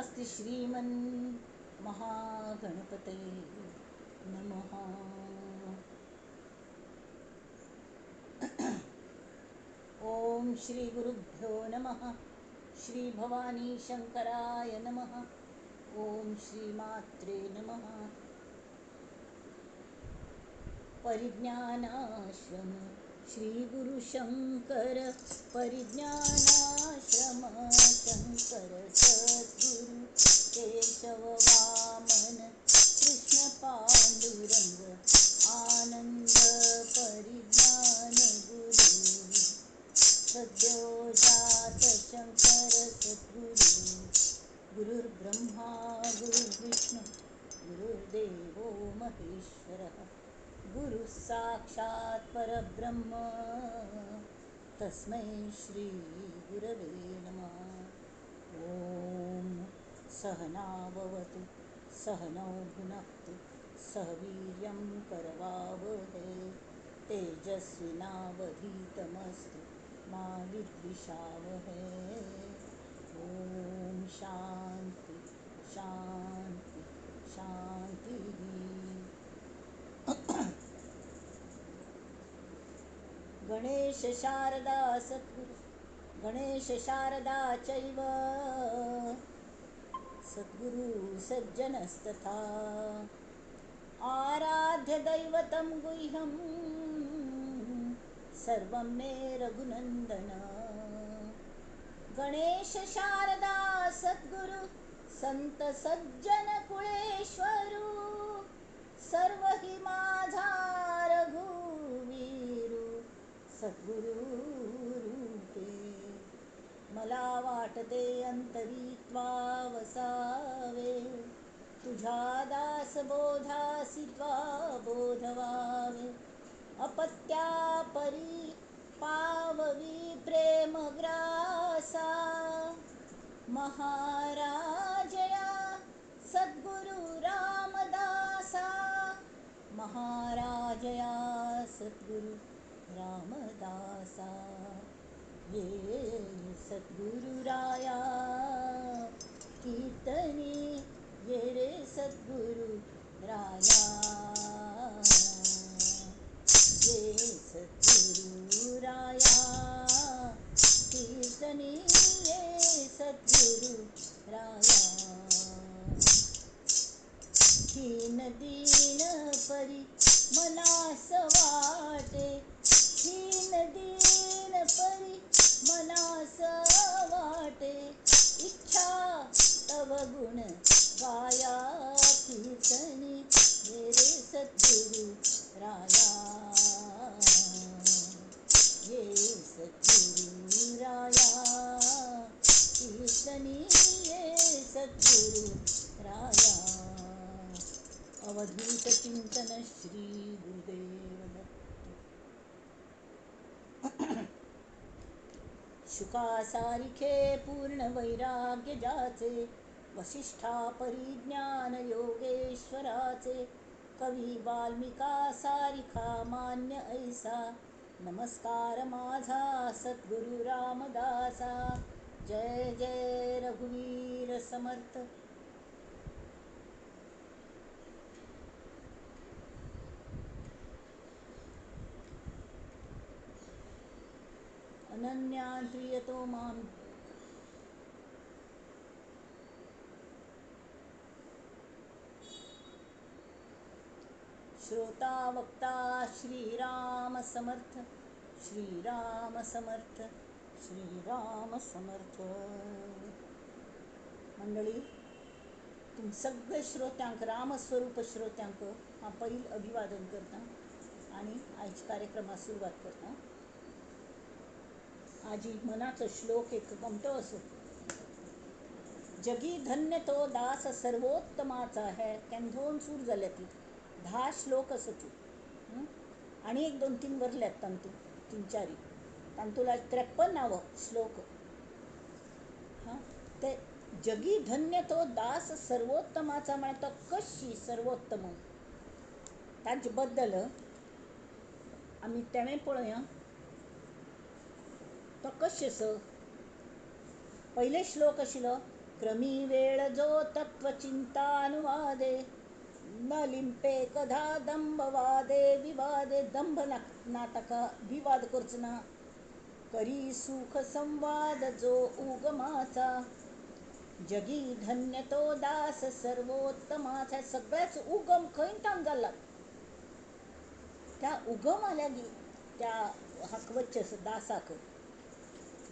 स्वस्ति श्रीमन् महागणपतये नमः। ओम श्री गुरुभ्यो नमः। श्री भवानी शंकराय नमः। ओम श्री मात्रे नमः। परिज्ञानाश्रम श्री गुरु शंकर परिज्ञानाश्रम शंकर सद्गुरु केशव वामन कृष्ण पांडुरंग आनंद परिज्ञान गुरु सद्योजात शंकर सद्गुरु गुरुर्ब्रह्मा गुरुर्विष्णु गुरुर्देवो महेश्वरः गुरु साक्षात् परब्रह्म तस्मै श्री गुरवे नमः। ओम सहना भवतु सहनौ भुनक्तु सह वीर्यं करवावहै तेजस्विनावधीतमस्तु मा विद्विषावहै। ओम शांति शांति शांति। गणेश शारदा सद्गुरु गणेश शारदा चैव सद्गुरु सज्जनस्तथा आराध्य दैवतं गुह्यं सर्वं मे रघुनंदन। गणेश शारदा सद्गुरु संत सज्जन कुळेश्वरू सर्व हि माझा रघुवीरू सद्गुरु रूपे मला वाटते अंतरी त्वा वसावे तुझ्या दास बोधासी त्वा बोधवावे अपत्या परी पाववी प्रेम ग्रासा महाराजया सद्गुरु रामदासा महाराजया सद्गुरु रामदासा ये सद्गुरु राया कीर्तनी ये रे सद्गुरु राया ये सद्गुरु राया कीर्तनी ये सद्गुरु राया दीन दीन परी मनास वाटे दीन दीन परी मनास वाटे इच्छा तव गुण गाया कीर्तनी ये रे सद्गुरु राया ये सद्गुरु राया कीर्तनी ये सद्गुरु राया। अवधूत चिंतन श्री गुरुदेव दत्त। शुका सारिखे पूर्ण वैराग्य जाचे वशिष्ठा परिज्ञान योगेश्वराचे कवी वाल्मिका सारिखा मान्य ऐसा नमस्कार माझा सद्गुरु रामदासा। जय जय रघुवीर समर्थ। अनन्यान् प्रियतो मां श्रोता वक्ता श्रीराम समर्थ श्रीराम समर्थ श्रीराम समर्थ। मंडळी तुम्ही सगळे श्रोत्यांक रामस्वरूप श्रोत्यांक हा पहिल अभिवादन करता आणि आजच्या कार्यक्रमास सुरुवात करता। आजी मनाचा श्लोक एक गमतो असो। जगी धन्य तो दास सर्वोत्तमाचा है केंधोन सूर जाल्या ती 10 श्लोक असत आणि एक 2-3 भरल्यात तांतू 3-4 तांतूला 53 श्लोक हां ते जगी धन्य तो दास सर्वोत्तमाचा म्हणतो कशी सर्वोत्तम ताचे बद्दल आम्ही तेणे पळया। तो कशें पहिले श्लोक आशिल्लो क्रमी वेळ जो तत्वचिंतानुवादे न लिंपे कधा दंभवादे विवादे दंभ नाटक विवाद करचना करी सुख संवाद जो उगमाचा जगी धन्य तो दास सर्वोत्तमाचा सगळ्याच उगम खंयच्यान जाला त्या उगम आल्या गी त्या हाकवच्चे दासाक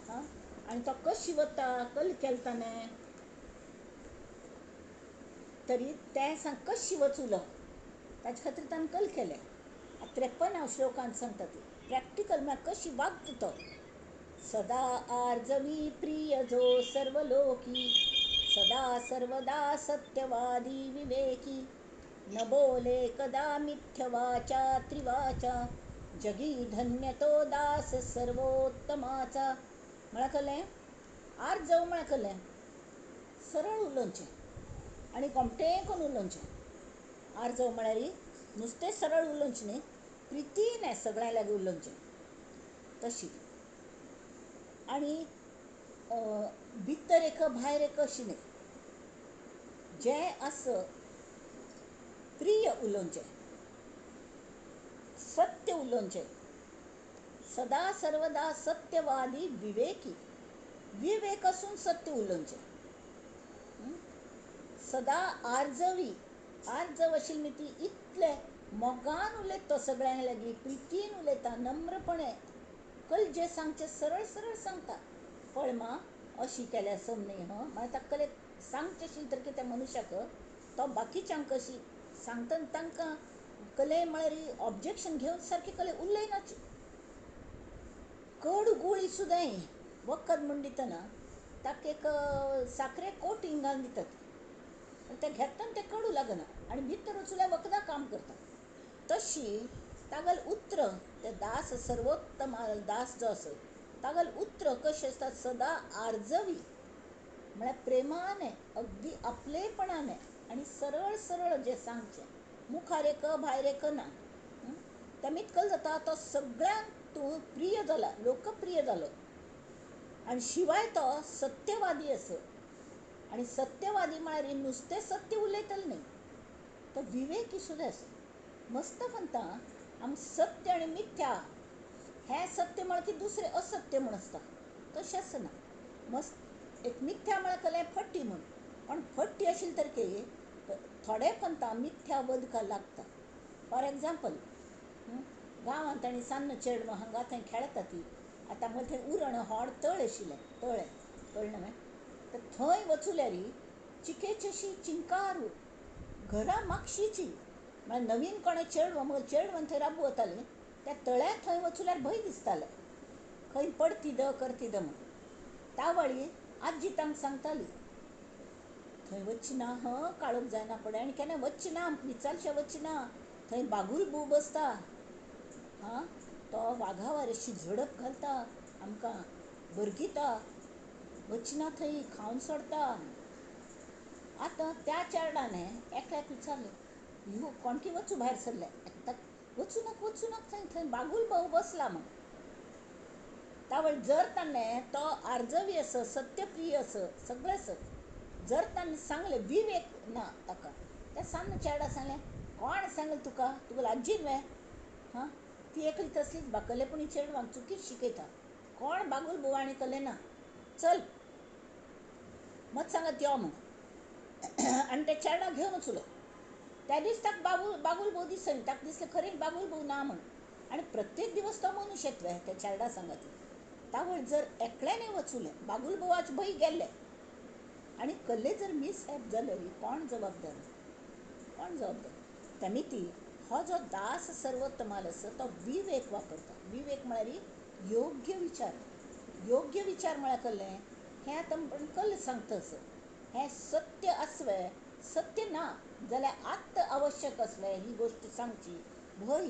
हां आणि तो कशी वता कल केलताने तरी ते सांग कशी वचुलो ताचे खातीर ताणें कल केलें 53 श्लोकांत सांगता ती प्रॅक्टिकल म्हळ्यार कशी वागता तो सदा आर्जवी प्रिय जो सर्वलोकी सदा सर्वदा सत्यवादी विवेकी न बोले कदा मिथ्यवाचा त्रिवाचा जगी धन्य तो दास सर्वोत्तमाचा म्हळ्यार कळ्ळें आर्जव म्हळ्यार कळ्ळें सरळ उलोवचें आनी गोमटें करून उलोवचें आर्जव म्हळ्यार नुस्तें सरळ उलोवचें न्ही प्रितीन सगळ्यां लागीं उलोवचें तशी आनी भितर एक भायर एक अशी न्ही जें आस प्रिय उलोवचें सत्य उलोवचें सदा सर्वदा सत्यवादी विवेकी विवेक असून सत्य उलोवचें सदा आर्जवी आर्जव आशिल्ली न्ही ती इतलें मोगान उलयता तो सगळ्यांक लागीं प्रितीन उलयता नम्रपणे कल जें सांगचें सरळ सरळ सांगता पळय मा अशी केल्या समनी म्हळ्यार ताका कले सांगचें आशिल्लें तर कितें मनशाक तो बाकीच्यांक कशी सांगता तांकां कले म्हळ्यार ऑब्जेक्शन घेवन सारकें कले उलयनाचें कडू गुळी सुद्दां वखद म्हण दितना ताका एक साखरेक कोटिंग घालून दितात ते घेतना तें कडू लागना आनी भितर वचूल्यार वखदां काम करता तशी तागेल उतर ते दास सर्वोत्तम दास जो आसा तागेल उतर कशें आसता सदा आर्जवी म्हळ्यार प्रेमाने अगदी आपलेपणाने आनी सरळ सरळ जें सांगचें मुखार एक भायर एक ना तें कल जाता तो सगळ्यांक तूं प्रिय जाला लोकप्रिय जालो आनी शिवाय तो सत्यवादी आसा आनी सत्यवादी म्हळ्यार नुस्तें सत्य उलयतलो न्ही तो विवेकी सुद्दां आसा मस्त म्हणटा आमी सत्य आनी मिथ्या हें सत्य म्हळ्यार की दुसरें असत्य म्हण आसता तशें आसना मस्त एक मिथ्या म्हळ्यार कळ्ळें फट्टी म्हण पण फट्टी आशिल्ली तरी थोडे पंथा मिथ्या बदका लागता फॉर एग्जाम्पल गांवांत आनी सान्न चेडवां हांगा थंय खेळटा ती आतां मग थंय उरण व्हड तळ आशिल्लें तळें कळ्ळें न्हय तर थंय वचूल्यार चिकेची अशी चिंकार घरां मागशीची म्हळ्यार नवीन कोणें चेडवां मग चेडवान थंय राबूं वतालीं त्या तळ्या थंय वचूल्यार भंय दिसतालें खंय पडती द करती द म्हण त्या वेळी आजी तांकां सांगताली थंय वच्ची ना काळोख जायना पडे आनी केन्ना वच्ची ना विचारशें वच्ची ना थंय बागूल बू बसता तो वाघा वारेशी झडप घालता आमकां भरगिता वच्ची ना थंय खावन सोडता आतां त्या चेडवान एकल्याक विचारलें कोणकी वचूं भायर सरलें वचूं नाका थंय थंय बागूल भाऊ बसला म्हण त्या वेळी जर ताणें तो आर्जवी आसा सत्यप्रिय आसा सगळें आसा जर ताणें सांगलें विवेक ना ताका त्या सान्न चेडा सांगलें कोण सांगलें तुका तुगेलो आजीन वे ती एकली तसलीच बाकलेपणी चेडवांक चुकीच शिकयता कोण बागूल भाऊ आनी कळ्ळें ना चल मत सांगत यो म्हण आनी त्या चेडा घेवन वचूलो त्या दीस ताका बागूल भाऊ दिसना ताका दिसलें खरें बागूल भाऊ ना म्हण आनी प्रत्येक दिवस तो मनीस येतले त्या चेडा सांगात त्या वेळी जर एकल्याने वचूलें बागूल भावाचे भंय गेल्ले आनी कल्ले जर मिसहॅप जाले कोण जबाबदार तेमी ती हो जो दास सर्वोत्तमाल आसा तो विवेक वापरता विवेक म्हळ्यार योग्य विचार म्हळ्यार कळ्ळें हें आतां कल्ल सांगता असं हें सत्य आसलें सत्य ना जाल्यार आत्त आवश्यक आसलें ही गोश्ट सांगची भंय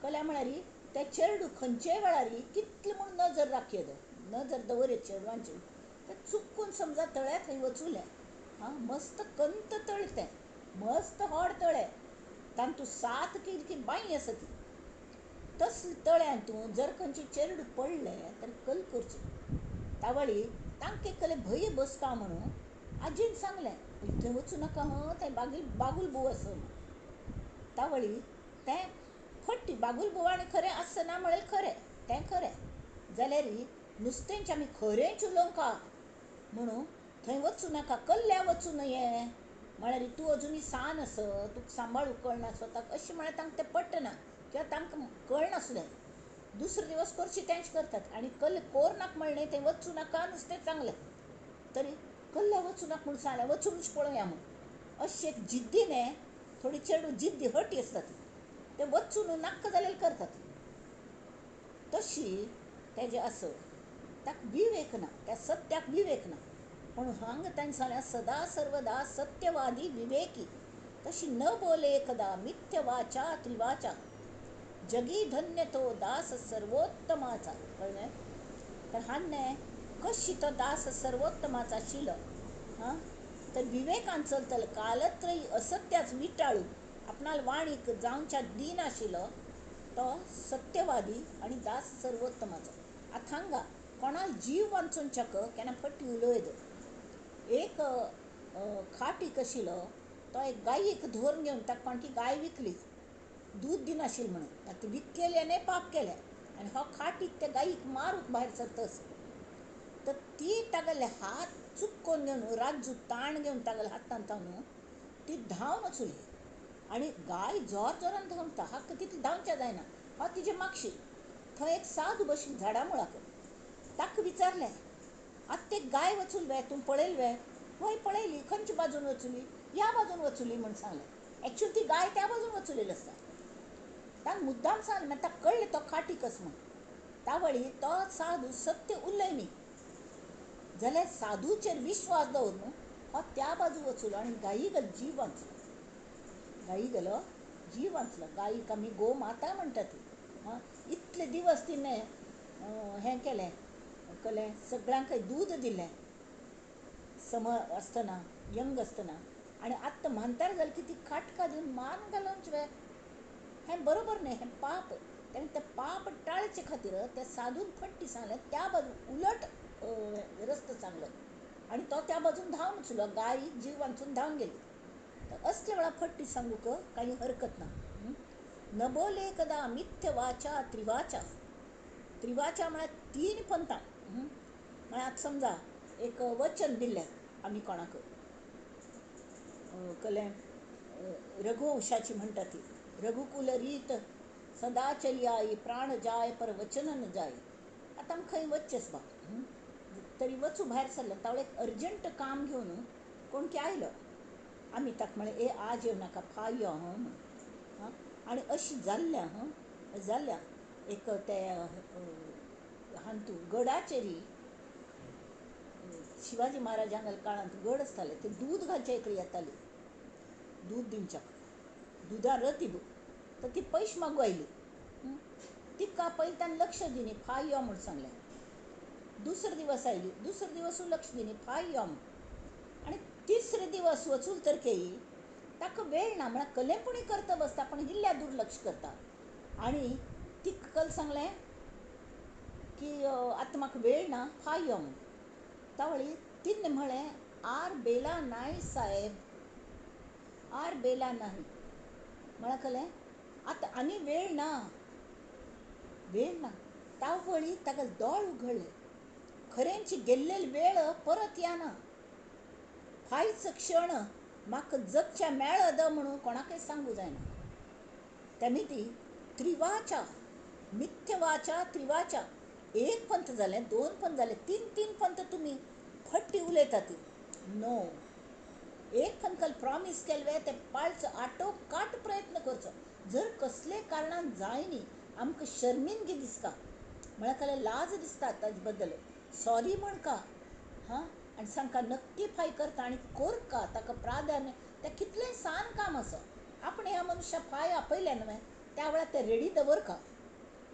कळ्ळें म्हळ्यार ते चेडू खंयचेय वेळार कितले म्हूण नजर राखयत नजर दवरत चेडवांची ते चुकून समजा तळ्या थंय वचूलें मस्त कंत तळें तें मस्त व्हड तळें तातूंत 7 की बांय आसा ती तसले तळ्यांतूं जर खंयचे चेडूं पडलें तर कल करचें त्या वेळी तांकां एक भंय बसता म्हणून आजीन सांगलें थंय वचूं नाका तें बागूल बुवा असं तावळी तें फट्टी बागूल बुवा आनी खरें आसना म्हळें खरें तें खरें जाल्यार नुस्तेंच आमी खरेंच उलोवंका म्हणून थंय वचूं नाका कल्ल्या वचूं नये म्हळ्यार तूं अजुनी सान आस तुका सांबाळूंक कळना स्वताक अशें म्हळ्यार तांकां तें पटना किंवां तांकां कळनासलें दुसरे दिवस करची तेंच करतात आनी कोर नाका म्हणलें थंय वचूं नाका नुस्तें चांगलें तरी कल्ल्या वचूं नाका म्हूण सांगलें वचूनच पळोवया म्हूण अशें एक जिद्दीन थोडी चेडूं जिद्दी हटी आसतात ते वचून नाका जाल्यार करतात तशी तेजें असं ताका विवेक ना त्या सत्याक विवेक ना पण हांगा ताणें सांगलें सदा सर्वदा सत्यवादी विवेकी तशी न बोले कदा मिथ्य वाचा त्रिवाचा जगी धन्य तो दास सर्वोत्तमाचा कळलं तर हान्ने कशी तो दास सर्वोत्तमाचा आशिल्लो हां तर विवेकान चलतलो कालत्रयी असत्याच विटाळून आपणाल वाणीक जावच्या दिन आशिल्लो तो सत्यवादी आनी दास सर्वोत्तमाचो आतां हांगा कोणाल जीव वांचूनच्याक केन्ना फट्टी उलयद एक खाटीक आशिल्लो तो एक गायेक धरून घेवन ताका कोणकी गाय विकली दूध दिनाशिल्ली म्हणून आतां विकलें आनी पाप केलें आनी हो खाटीक त्या गायेक मारूंक भायर सरतस तर ती तागेले हात चुक्कोन घेवन राज्य ताण घेवन तागेले हातान तावन ती धांवन वचुली आनी गाय जोर जोरान धांवता हाका तितलें धांवचें जायना हो तिजे मागशी थंय एक साधू बशिल्लो झाडा मुळाक ताका विचारलें आतां ते गाय वचूल वे तूं पळयली वे हय पळयली खंयचे बाजून वचुली ह्या बाजून वचुली म्हूण सांगलें एक्चुअली ती गाय त्या बाजून वचुलेली आसता ताका मुद्दाम सांगलें मागीर ताका कळ्ळें तो खाटीक आसा म्हूण तावळी तो साधू सत्य उलयनी जाल्यार साधूचेर विश्वास दवरून हो त्या बाजू वचुलो आनी गायी गेलो जीव वाचलो गायी गेलो जीव वाचलो गायीक आमी गो माता म्हणटात हां इतले दिवस तिणें हें केलें कळ्ळें सगळ्यांक दूद दिलें आसतना यंग आसतना आनी आतां म्हातार जालें की ती खाटका दिवन मान घालोवंच वे हें बरोबर न्ही हें पाप तेणें तें पाप टाळचे खातीर त्या साधून फट्टी सांगलें त्या बाजून उलट रस्तो सांगलो आनी तो त्या बाजून धांवन वचुलो गाय जीव वांचून धांवन गेली तर असले वेळा फट्टी सांगूक काही हरकत ना न बोले कदा मिथ्य वाचा त्रिवाचा त्रिवाचा म्हळ्यार तीन पंथां म्हळ्यार आतां समजा एक वचन दिल्लें आमी कोणाक कळ्ळें रघुवंशाची म्हणटा ती रघुकुल रीत सदा चली आई प्राण जाय पर वचन न जाय आतां आमकां खंय वचचेंच बा तरी वचू भायर सरलें तावळें एक अर्जंट काम घेवन कोण की आयलो आमी ताका म्हळें ए आज येवं नाका फाल्यां यो म्हणून हां आनी अशी जाल्ल्या एक ते हातूं गडाचेरी शिवाजी महाराजांच्या काळांत गड आसताले ते दूद घालचे इकडे येताले दूद दिवच्याक दुदा रती तर ती पयशे मागू आयली तिका पयलीं ताणें लक्ष दिनी फाय यो म्हूण सांगलें दुसरे दिवस आयली दुसरे दिवस लक्ष दिनी फाय यो म्हूण आनी तिसरे दिवस वचून तर केई ताका वेळ ना म्हळ्यार कलेपणी करता बसता पण इल्ल्या दुर्लक्ष करता आनी तिका कल सांगलें की आतां म्हाका वेळ ना फाय यो म्हूण तावळी तिन्ने म्हळें आर बेला नाय साहेब आर बेला नाही म्हळ्यार कळ्ळें आतां आनी वेळ ना तावळी ताका दोळ उगडले खरेंची गेल्लेली वेळ परत येना फायच क्षण म्हाका जगच्या मेळद म्हणून कोणाकय सांगू जायना तेमी ती त्रिवाचा मिथ्य वाचा त्रिवाचा एक पंथ जालें दोन पंथ जालें तीन पंथ तुमी फट्टी उलयतात नो एक पंथाल प्रॉमिस केले ते पाळचो आटोकाट प्रयत्न करचो जर कसले कारणान जायनी आमकां शर्मिंदगी दिसता म्हळ्यार जाल्यार लाज दिसता ताजे बद्दल सॉरी म्हणका हां आनी सांगका नक्की फाय करता आनी कोरका ताका प्राधान्य तें कितलें सान काम आसा आपण ह्या मनशाक फाय आपयलें न्हय त्या वेळार ते रेडी दवरका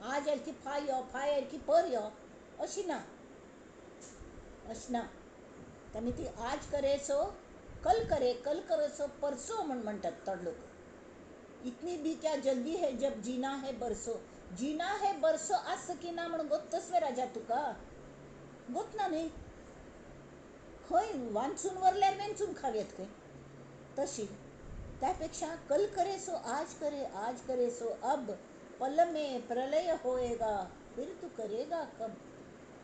आज आयल की फाय यो फाय आयल की पर यो अशी ना तेमी ती आज करे सो कल करे सो परसो म्हणटात थोडे लोक इतनी भी क्या जल्दी है जब जीना है बरसो आज सकी ना म्हणून गोत्तस वे राजा तुका गोतना न्ही खंय वांचून वरल्यार वेंचून खावेत खंय तशी. त्यापेक्षा कल करे सो आज करे सो अब, पल में प्रलय होएगा फिर तू करेगा कब.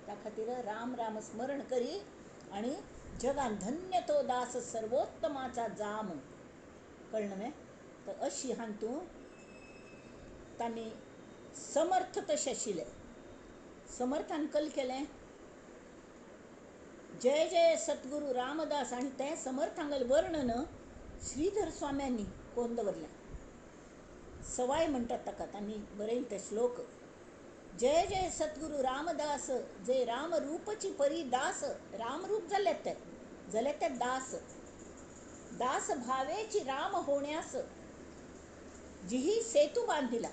त्या खातीर राम राम स्मरण करी आणि जगान धन्य तो दास सर्वोत्तमाचा जाम. कळलं न्ही. तर अशी हांतू तांणी समर्थ तशें आशिल्ले. समर्थान कल केलें जय जय सद्गुरू रामदास, आणि तें समर्थांगल वर्णन श्रीधर स्वाम्यांनी कोण दवरल्या. सवाय म्हणटात ताका, तांणी बरयले ते श्लोक. जय जय सद्गुरू रामदास, जे रामरूपची परी दास. रामरूप जाल्यात ते, जाल्यार ते दास. दास भावेची राम होण्यास, जिही सेतू बांधिला.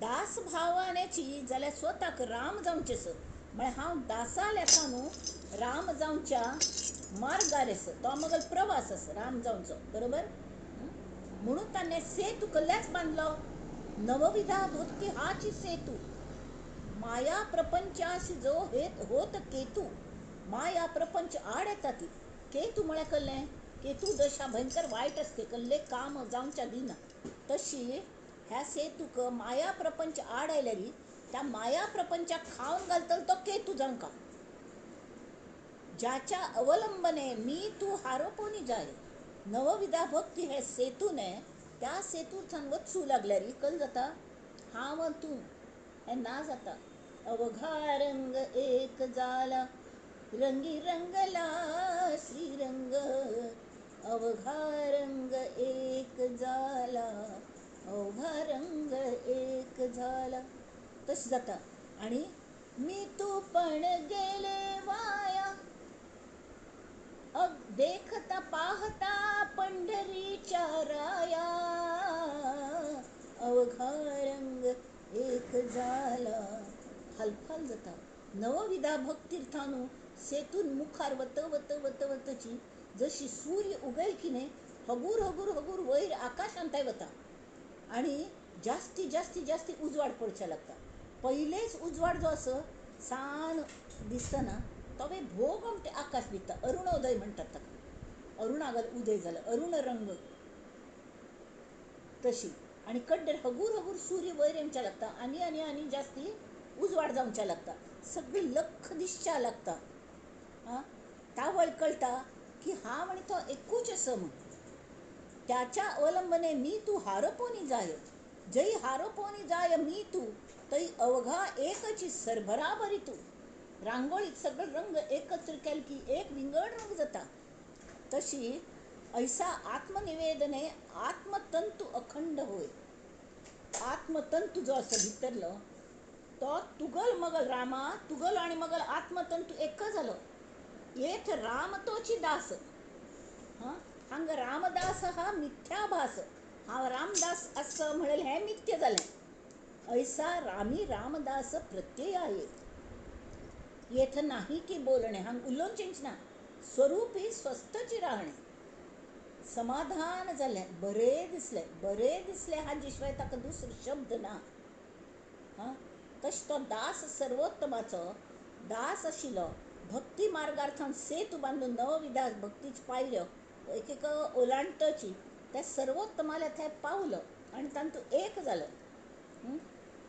दास भावानेची जाल्यार स्वताक राम जावचेस. म्हळ्यार हांव दासा लेखा न्हू राम जावच्या मार्गार आस. तो मगल प्रवास आस राम जावचो, बरोबर. म्हणून ताणें सेतू कसल्याच बांदलो. नवविधा भक्ती हाची सेतू. माया प्रपंचाशी जो होत केतू. माया प्रपंच आड येता ती. केतू म्हळ्यार कसलें, केतू दशा भयंकर वायट असते, कसले काम जावच्या दिना. तशी ह्या सेतूक माया प्रपंच आड आयल्यार त्या माया प्रपंचाक खावन घालतलो तो केतू जावंका. ज्याच्या अवलंबने मी तू हारोपोनी जाय. नवविधा भक्ती हे सेतूने, त्या सेतूर्थान वचू लागल्यार कल जाता हांव तू हे ना जाता. अवघा रंग एक जाला, रंगी रंगला श्रीरंग. अवघा रंग एक जाला, अवघा रंग एक झाला. तशी जाता. आणि मी तू पण गेले वाया, देखता पाहता पंढरीच्या राया. अवघा रंग एक झाला. हालपाल जाता. नवविधा भक्तीर्थानू सेतून मुखार वत वत वत वतची जशी सूर्य उगेल की नाही, हगूर हगूर हगूर वयर आकाशांताय वता. आणि जास्ती जास्ती जास्ती उजवाड पडचे लागता. पयलेच उजवाड जो आसा सान दिसतना तवे भोग आमटे आकाश दिसता. अरुणोदय म्हणटात ताका. अरुणागल उदय जालें, अरुण रंग तशी. आणि कड्डेर हगूर हगूर सूर्य वयर येवचे लागता. आनी आनी आनी जास्ती उजवाड जावचे लागता. सगळी लख दिसच्या लागता. त्या वेळ कळटा की हांव आनी तो एकूच आसा म्हूण. त्याच्या अवलंबने मी तू हारोपोनी जाय. जय हारोपोनी जाय मी तू, तै अवघा एकची सरभराभरी तू. रांगोळीत सगळे रंग एकत्र केले की एक विंगड रंग जाता. तशी ऐसा आत्मनिवेदने आत्मतंतू अखंड होय. आत्मतंतू जो आसा भितरलो तो तुगल मगल रामा, तुगल आणि मगल आत्मतंतू एक जालो. येथ राम तोची दास. हांगा रामदास हा मिथ्याभास. हांव रामदास असं म्हणेल हें मिथ्य जालें. ऐसा रामी रामदास प्रत्यय आहे. येथ नाही की बोलणे, हांगा उलोवन चिंचना. स्वरूपी स्वस्थची राहणे. समाधान जालें, बरें दिसलें हाजे शिवाय ताका दुसरो शब्द ना. तश तो दास सर्वोत्तमाचो दास आशिल्लो. भक्ती मार्गार्थान सेतू बांदून नवविधा भक्तीची पायऱ्यो एक एक ओलांडटची त्या सर्वोत्तमाला थंय पावलो आणि तांतूं एक जालो.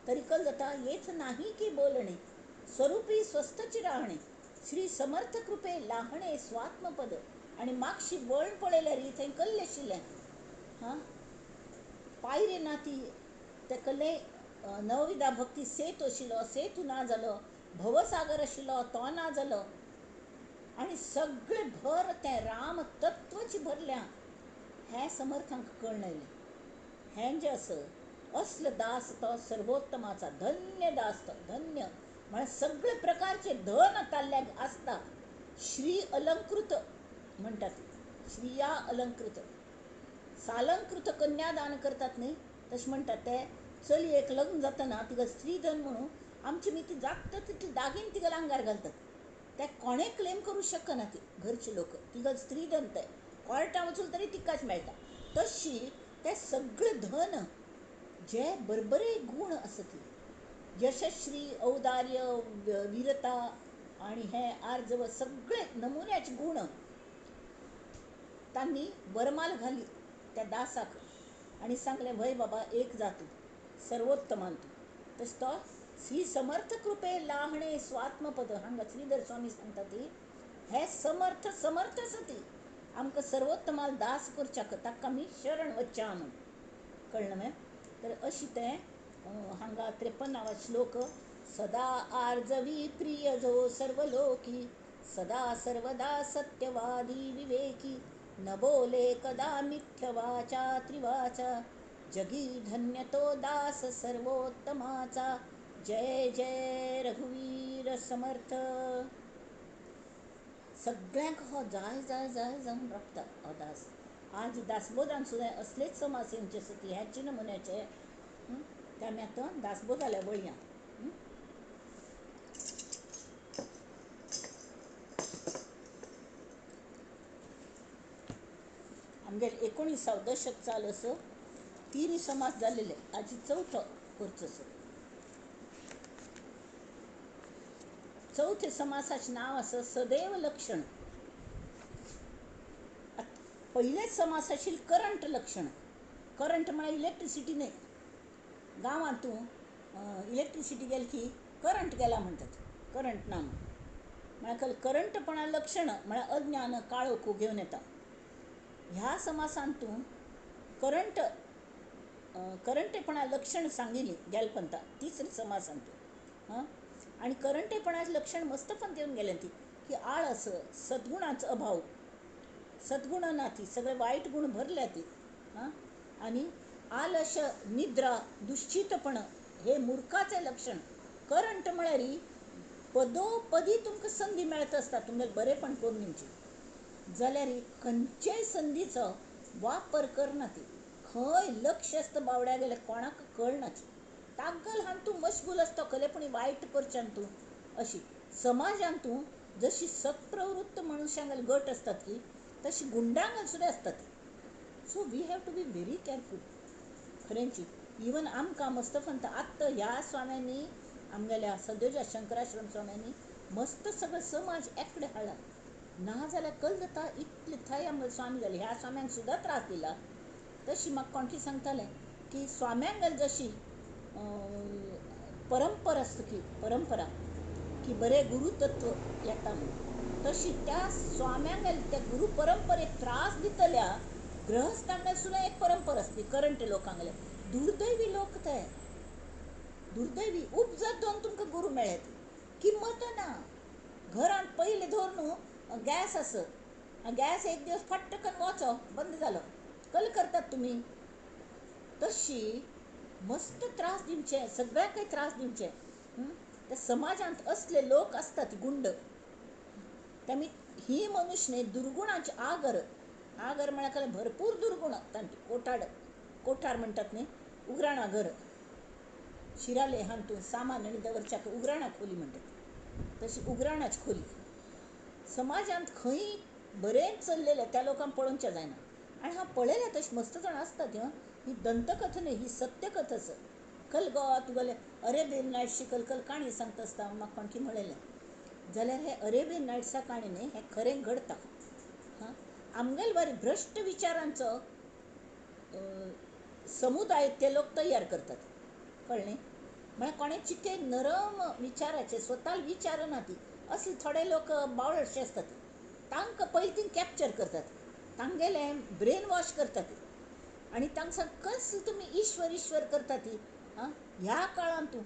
तरी कल जाता येथ नाही की बोलणे, स्वरूपी स्वस्थची राहणे. श्री समर्थ कृपे लाहणे स्वात्मपद. आणि मागशी वळण पळयल्यार थंय कसलें आशिल्लें, पायरी ना ती. ते कसलें नवविधा भक्ती सेतू आशिल्लो, सेतू ना जालो. भवसागर आशिल्लो, तो ना जालो. आणि सगळे भर तें राम तत्वची भरल्या हें समर्थांक कळून आयलें. हें जें आसा असलो दास तो सर्वोत्तमाचा. धन्य दास तो, धन्य. म्हळ्यार सगळे प्रकारचे धन ताल्ल्याक आसता. श्री अलंकृत म्हणटात. श्रिया अलंकृत. सालंकृत कन्यादान करतात न्ही, तशें म्हणटात ते. चलयेक लग्न जातना तिका स्त्रीधन म्हणून आमची मी ती जाता तितले दागीन तिगेल्या आंगार घालतात. ते कोणें क्लेम करूं शकना ती घरचे लोक. तिगेल स्त्रीधन ते कोर्टां वचून तरी तिकाच मेळटा. तशी ते सगळे धन जे बरबरे गूण आसा ती, यशस्वी, औदार्य, वीरता, आणि हे आर्जव सगळे नमुन्याचे गुण त्यांनी वरमाल घाली त्या दासाक आणि सांगले भय बाबा एक जातू सर्वोत्तमान तू तस तो श्री समर्थ कृपे लाहणे स्वात्मपद हांगा श्रीधर स्वामी सांगता ती हे समर्थ समर्थ सती आमकां सर्वोत्तमाल दास करच्याक ताका मी शरण वच्चा म्हण कळलं मॅम. तर अशी ते हांगा 53वा श्लोक सदा आर्जवी प्रिय जो सर्वलोकी सदा सर्वदा सत्यवादी विवेकी न बोले कदा मिथ्यवाचा त्रिवाचा जगी धन्य तो दास सर्वोत्तमाचा. जय जय रघुवीर समर्थ. सगळ्यांक हो जाय जाय जाय जाऊन राखता हो दास. आज दासबोधान सुद्दां असलेच समास येवचे सती ह्याची नमुन्याचे त्या आमी आतां दासबोधाल्या वळया. आमगेर 19व दशक चाल असो 3 समास जाल्लेले आजी 4थो करचो असो. चौथे समासाचे नाव असं सदैव लक्षण. पहिलेच समास आशिल्ले करंट लक्षण. करंट म्हळ्यार इलेक्ट्रिसिटी न्ही. गांवांतूं इलेक्ट्रिसिटी गेली की करंट गेला म्हणटात, करंट ना म्हळ्यार करंटपणा लक्षण म्हळ्यार अज्ञान काळोख घेवन येता. ह्या समासांतूं करंटेपणा लक्षण सांगिल्ली गेलपंता तिसरे समासांतूं. आणि करंटेपणाचे लक्षण मस्तपंत येवन गेले ती की आळस सद्गुणाचो अभाव, सद्गुण ना ती सगळे वाईट गुण भरल्या ती. आणि आलश निद्रा दुश्चितपण हे मूर्खाचे लक्षण. करंट म्हळ्यार पदोपदी तुमकां संधी मेळत आसता तुमगे बरेपण करून दिवची जाल्यार खंयच्याय संदीचो वापर करना ती. खंय लक्ष आसता बावड्या गेले कोणाक कळनाच. तागल हान तूं मशगूल आसता खरेपणी वायट करच्यान तूं अशी. समाजांतूं जशी सत्प्रवृत्त मनशांगल गट असतात की तशी गुंडांगल सुद्दां असतात. So we have to be very careful खरेंची. इवन आमकां मस्तपंत आत्तां ह्या स्वाम्यांनी आमगेल्या सद्योजा शंकराश्रम स्वाम्यांनी मस्त सगळं समाज एककडे हाडला. ना जाल्यार कल जाता इतले थंय आमगे स्वामी जाले ह्या स्वाम्यांक सुद्दां त्रास दिला. तशी म्हाका कोणकी सांगताले की स्वाम्यांगल जशी परंपरा आसता की परंपरा की बरे गुरुतत्व येता तशी त्या स्वाम्यांगल त्या गुरु परंपरेक त्रास दितल्या ग्रहस्थांगल सुद्दां एक परंपरा असते. करंट लोकांगले दुर्दैवी लोक ते दुर्दैवी उपजत दोन तुमकां गुरु मेळत किंमत ना. घरांत पयले धर न्हू गॅस आसत गॅस एक दिवस फट्ट करून वचो बंद जालो कल करतात तुमी. तशी मस्त त्रास दिवचे सगळ्यांक त्रास दिवचे. त्या समाजांत असले लोक असतात गुंड त्यामी ही मनुष्य न्ही दुर्गुणाचे आगर. आगर म्हळ्यार भरपूर दुर्गुण तांचे कोठार म्हणटात न्ही उगराणा घर शिराले हांतून सामान आनी दवरच्याक उगराणा खोली म्हणटात तशी उगराणाची खोली. समाजांत खंय बरें चल्लेले त्या लोकांक पळोवचें जायना. आनी हांव पळयलें तशें मस्त जाण आसतात ही दंतकथा न्ही ही सत्यकथा आसा. कल गो तुगेले अरेबियन नायट्सची कल काणी सांगता आसता म्हाका कोणकी म्हळेलें जाल्यार हे अरेबियन नायट्सा काणी न्ही हें खरें घडटा. आमगेले बरे भ्रश्ट विचारांचो समुदाय ते लोक तयार करतात कळ्ळें. म्हळ्यार कोणे चिके नरम विचाराचे स्वताल विचारना ती असले थोडे लोक बावळटशे असतात तांकां पयलीं ती कॅप्चर करतात तांगेले ब्रेन वॉश करतात आनी तांकां सांग कसले तुमी ईश्वर ईश्वर करता ती. ह्या काळांतूं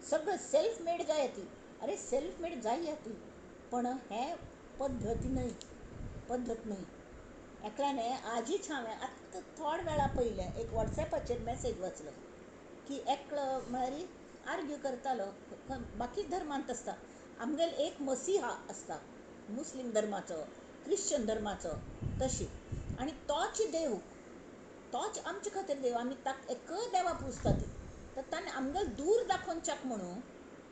सगळं सेल्फ मेड जाय ती. अरे सेल्फ मेड जाय ती पण हे पद्दत न्हय. एकल्याने आजीच हांवें आत्तां थोड्या वेळा पयलें एक वॉट्सॅपाचेर मॅसेज वाचलो की एकलो म्हळ्यार आर्ग्यू करतालो बाकीच धर्मांत आसता आमगेले एक मसिहा आसता मुस्लीम धर्माचो क्रिश्चन धर्माचो तशी आनी तोच देव तोच आमचे खातीर देव आमी ताका एक देवा पुजता ती. तर ताणें आमगेले दूर दाखोवच्याक म्हणून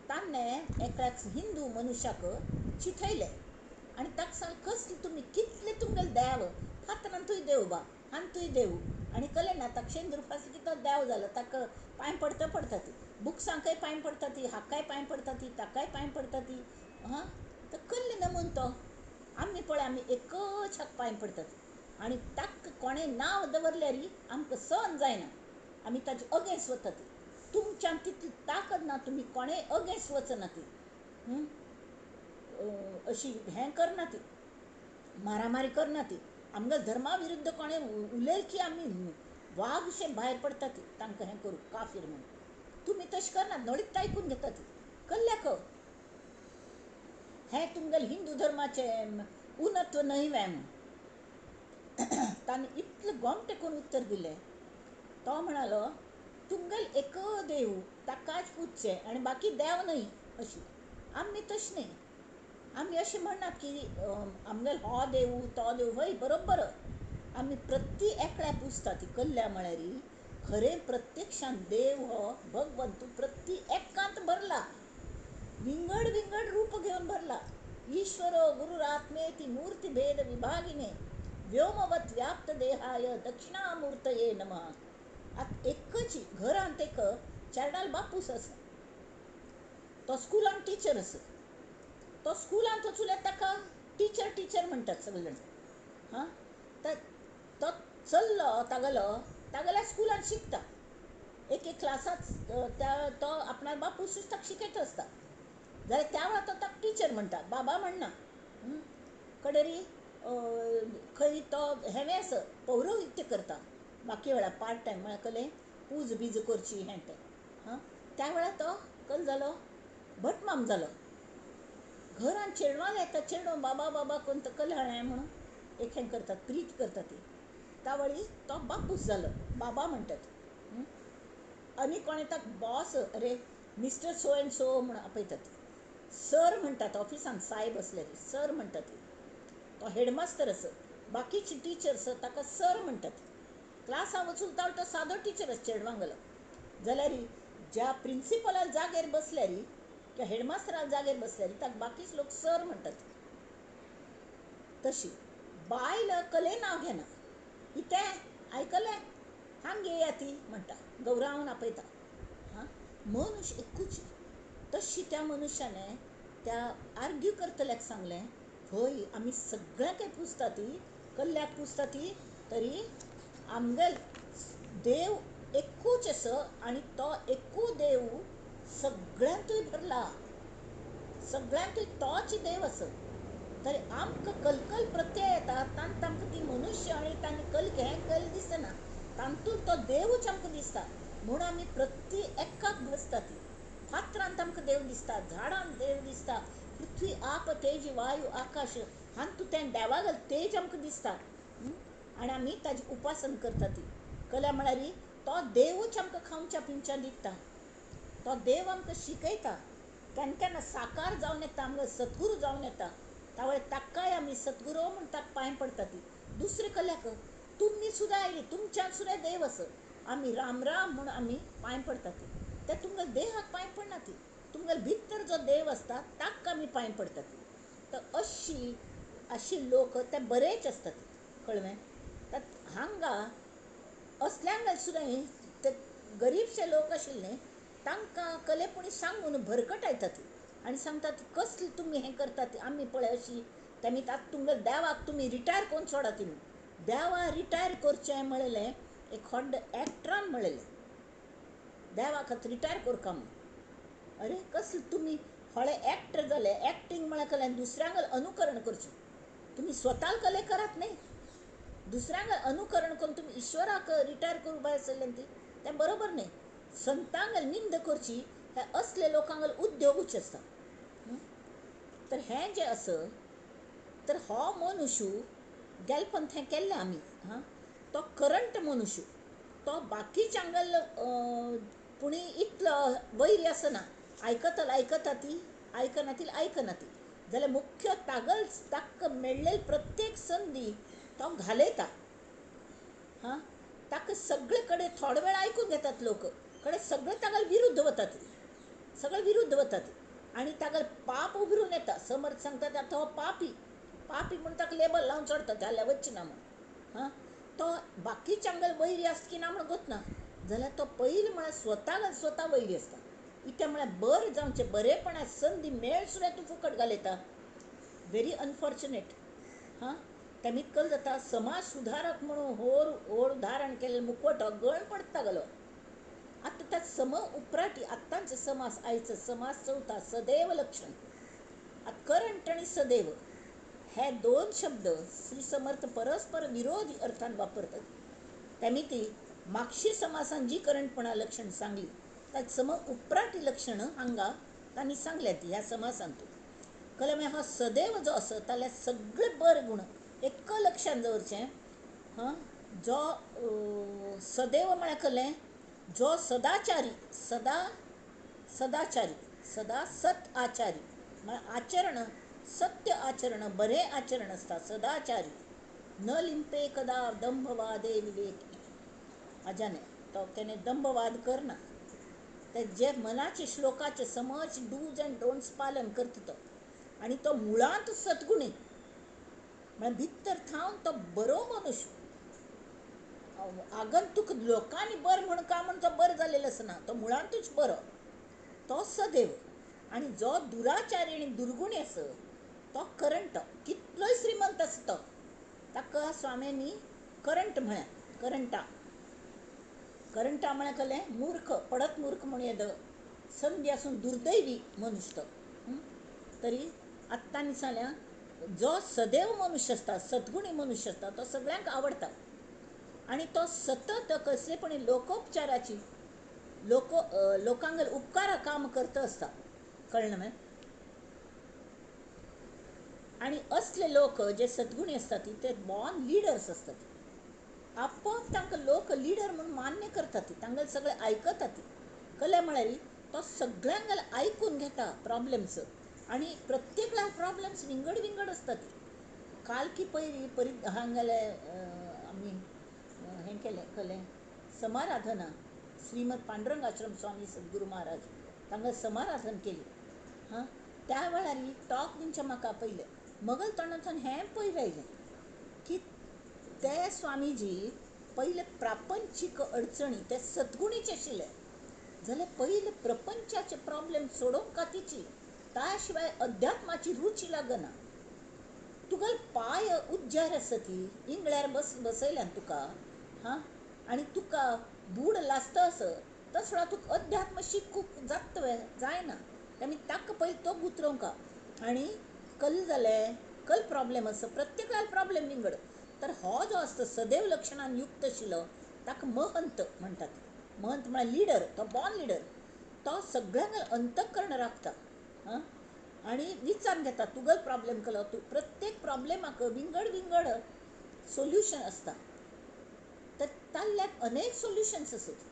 ताणें एका हिंदू मनशाक चिथयलें आनी ताका सांग कसले तुमी कितले तुमगेले देव फातरांतूय देव बा हांतूय देव आनी कळ्ळें ना ताका शेंदूर फासलो की तो देव जालो ताका पांय पडटा ती बुक्सांकय पांय पडटा ती हाकाय पांय पडटा ती ताकाय पांय पडटा ती. म्हूण तो आमी पळय आमी एकच हाक पांय पडटात आनी ताका कोणें नांव दवरल्यार आमकां सहन जायना, आमी ताजे अगेन्स्ट वतात. तुमच्यान तितली ताकद ना, तुमी कोणेंय अगेन्स्ट वचना ती अशी हें करना ती, मारामारी करना ती. आमगे धर्मा विरुद्ध कोणें उलयल की आमी वागशे भायर पडटा ती तांकां हें करूं काफीर म्हणून. तुमी तशें करनात, नडीत आयकून घेता ती. कल्ल्याक हें तुमगेलें हिंदू धर्माचें उन्नत्व न्हय म्हण. ताणें इतलें गोमटें करून उत्तर दिलें. तो म्हणालो तुमगेल एक देव ताकाच पुजचें आनी बाकी देव न्हय अशी. आमी तशें न्हय, आमी अशें म्हणनात की आमगेलो हो देव तो देव. हय बरोबर, आमी प्रत्येक एकल्या पुजता ती. कल्ल्या म्हळ्यार खरें प्रत्यक्षान देव हो भगवंत प्रत्येक एकांत भरला, विंगड विंगड रूप घेवन भरला. ईश्वरो गुरुरात्मेति मूर्ति भेद विभागिने व्योमवत व्याप्त देहाय दक्षिणामूर्तये नमः. आतां एकच घरांत एक चेडणालो बापूस आसा, तो स्कुलान टिचर आसा. तो स्कुलान वचून ताका टिचर टिचर म्हणटात सगळे जाण. हां, तो चल्लो तागेल्या स्कुलान शिकता. एक क्लासात तो आपणालो बापूसच ताका शिकयता आसता. जाल्यार त्या वेळार तो ताका टिचर म्हणटा, बाबा म्हणना. कडेरी खंय तो हें आसा पौरोहित्य करता बाकी वेळार पार्ट टायम म्हळ्यार कलें पूज बीज करची हें तें. त्या वेळार तो कल जालो भटमाम जालो. घरान चेडवां येता, चेडो बाबा बाबा करून तो कल्याण म्हणून एक हें करतात, प्रीत करता ती. त्या वेळी तो बापूस जालो, बाबा म्हणटात. आनी कोणें ताका बॉस, अरे मिस्टर सो एंड सो म्हणून आपयतात. सर म्हणटात ऑफिसान, सायब असल्यार सर म्हणटात. तो हेडमास्तर आसा, बाकीची टिचर्स ताका सर म्हणटात. क्लासान वचून तो सादो टिचर आसा चेडवांगलो. जाल्यार ज्या प्रिंसिपलाल जाग्यार बसल्यार किंवा हेडमास्टराल जाग्यार बसल्यार ताका बाकीचे लोक सर म्हणटात. तशी बायल कले नांव घेना. इतें आयकलें, हांगा येया ती म्हणटा, गौरवान आपयता. मनुश्य एकूच. तशी त्या मनशाने त्या आर्ग्यू करतल्याक सांगलें, हय आमी सगळ्यांक पुजता ती, कल्ल्याक पुजता ती, तरी आमगेल देव एकूच आसा आनी तो एकू देव सगळ्यांतूय भरला, सगळ्यांतूय तोच देव आसा. तरी आमकां कलकल प्रत्यय येता, तांत आमकां ती मनुश्य आनी तांणी हें केलें दिसना, तांतून तो देवूच आमकां दिसता. म्हूण आमी प्रत्येक एकाक भजता ती. फातरांत आमकां देव दिसता, झाडांत देव दिसता, पृथ्वी आप तेज वायू आकाश हातूंत तें देवागेलें तेज आमकां दिसता. आनी आमी ताजी उपासना करता ती. कल्या म्हळ्यार तो देवूच आमकां खावच्या पिवच्या दिता. तो देव आमकां शिकयता, केन्ना केन्ना साकार जावन येता, आमकां सद्गुरू जावन येता. त्या वेळार ताकाय आमी सद्गुरू म्हूण ताका पांय पडटा ती. दुसरे कल्याक तुमी सुद्दां आयली, तुमच्यान सुद्दां देव आसा, आमी राम राम म्हणून आमी पांय पडटा ती. ते तुमगेल्या देहाक पांय पडना ती, तुमगेल्या भितर जो देव आसता ताका आमी पांय पडटा ती. तर अशी लोक ते बरेच आसतात, कळ्ळें. हांगा असल्यांक सुद्दां ते गरीबशे लोक आशिल्ले तांकां कलेपुणी सांगून भरकटायता ती आनी सांगतात कसली तुमी हें करतात. आमी पळय अशी तेमी आतां तुमगेल्या देवाक तुमी रिटायर करून सोडा ती. देवा रिटायर करचें म्हणलें एक व्हड एक्टरान म्हणलें, देवा खातीर रिटायर करता म्हूण. अरे कसलें तुमी व्हडे एक्टर जाले, एक्टींग म्हळ्यार कलें दुसऱ्यांक अनुकरण करचें. तुमी स्वताल कले करात न्ही, दुसऱ्यांक अनुकरण करून तुमी ईश्वराक रिटायर करूं भायर सरले ती, तें बरोबर न्ही. संतांक निंद करची हे असले लोकांक उद्योगूच आसता. तर हें जें आसा, तर हो मनुश्य गेलपंत हें केल्लें आमी, तो करंट मनुश्य, तो बाकीच्यांगेल पुणी इतलो वैरी आसना. आयकता ती, आयकना ती, जाल्यार मुख्य ताका मेळ्ळेली प्रत्येक संदी तो घालयता. ताका सगळे कडेन थोडे वेळ आयकून घेतात लोक, कडेन सगळे तागेले विरुद्ध वतात, सगळे विरुद्ध वतात. आनी तागेले पाप उबरून येता. समर्थ सांगतात आतां हो पापी म्हणून ताका लेबल लावन सोडतात, जाल्यार वचची ना म्हणून. तो बाकीच्यांगेले वैरी आसता की ना म्हणून गोतना, जाल्यार तो पयलीं म्हळ्यार स्वता वैरी आसता. इतें म्हळ्यार बरें जावचें, बरेपणाची संदी मेळ सुद्दां तूं फुकट घालयता. Very unfortunate. हां, तेमीत कल जाता समाज सुधारक म्हणून होर धारण केलेलं मुखवट गळ पडता गेलो. आता त्या उपराटी आत्तांचे समास आयचं समास चौथा सदैव लक्षण. आता करंट आणि सदैव हे दोन शब्द श्री समर्थ परस्पर विरोधी अर्थान वापरतात. त्यामिती मागशी समासान जी करंटपणा लक्षण सांगली त्यात उपराटी लक्षणं हांगा त्यांनी सांगल्यात ह्या समासांतून. कलमे हा सदैव जो असं त्याला सगळे बरे गुण एक लक्षात दवरचें. हां, जो सदैव म्हळ्यार कलें जो सदाचारी सदा सत आचारी म्हळ्यार आचरण सत्य आचरण बरें आचरण असता सदाचारी. न लिंपे कदा दंभवादे विवेक. अजाने तो केने दंभवाद करना. ते जे मनाचे श्लोकाचे समज डूज अँड डोंट्स पालन करता तो आणि तो मुळांत सद्गुणी म्हळ्यार भितर थावन तो बरो मनुष्य. आगंतूक लोकांनी बरं म्हण का म्हण तो बरं जालेलो आसना, तो मुळांतूच बरो. तो सदैव. आणि जो दुराचारी आणि दुर्गुणी आस तो करंट. कितलोय श्रीमंत आसा तो ताका स्वामींनी करंट म्हळ्या. करंटा म्हळ्यार कलें मूर्ख पडत मूर्ख म्हणून येद संधी आसून दुर्दैवी मनुष्य तो. तरी आत्तांनी सांगल्या जो सदैव मनुष्य असता सद्गुणी मनुष्य असता तो सगळ्यांक आवडता. आणि तो सतत कसलेपणी लोकोपचाराची लोकांगेर उपकार काम करता असता. कळना मॅम. आणि असले लोक जे सद्गुणी असतात ते बॉर्न लिडर्स असतात. आपोआप तांकां लोक लिडर म्हणून मान्य करतात. तांगेले सगळे आयकतात. कले म्हळ्यार तो सगळ्यांगेले आयकून घेता प्रॉब्लेम्स आणि प्रत्येक प्रॉब्लेम्स विंगड असतात. काल की पयरी हांगेले आमी हें केलें कलें समाराधना श्रीमद पांडुरंग आश्रम स्वामी सद्गुरू महाराज तांगे समाराधन केली. हां, त्या वेळार टॉक दिवचें म्हाका पयलें मगल तोंडांतल्यान हें पयलें आयलें की ते स्वामीजी पयले प्रापंचीक अडचणी ते सद्गुणीचे आशिल्ले जाल्यार पयले प्रपंचाचे प्रॉब्लेम सोडोवंक खातीरची त्या शिवाय अध्यात्माची रुची लागना. तुगेल पाय उज्जार आसा ती इंगळ्यार बसयल्यान तुका. हां, आनी तुका बूड लासता आसत तसो तुका अध्यात्म शिकूंक जाता तुवें जायना. तेमी ताका पयलीं तो उतरोवंक आनी कल जालें कल प्रॉब्लेम आसा प्रत्येकाल प्रॉब्लेम विंगड. तर हो जो आसता सदैव लक्षणान युक्त आशिल्लो ताका महंत म्हणटात. महंत म्हळ्यार लिडर. तो बॉर्न लिडर. तो सगळ्यांक अंतकरण राखता. हां, आणि विचार घेता तुगेल प्रॉब्लेम कलो प्रत्येक प्रॉब्लेमाक विंगड सोल्युशन असता. तर ताल्ल्याक अनेक सोल्युशन्स असत.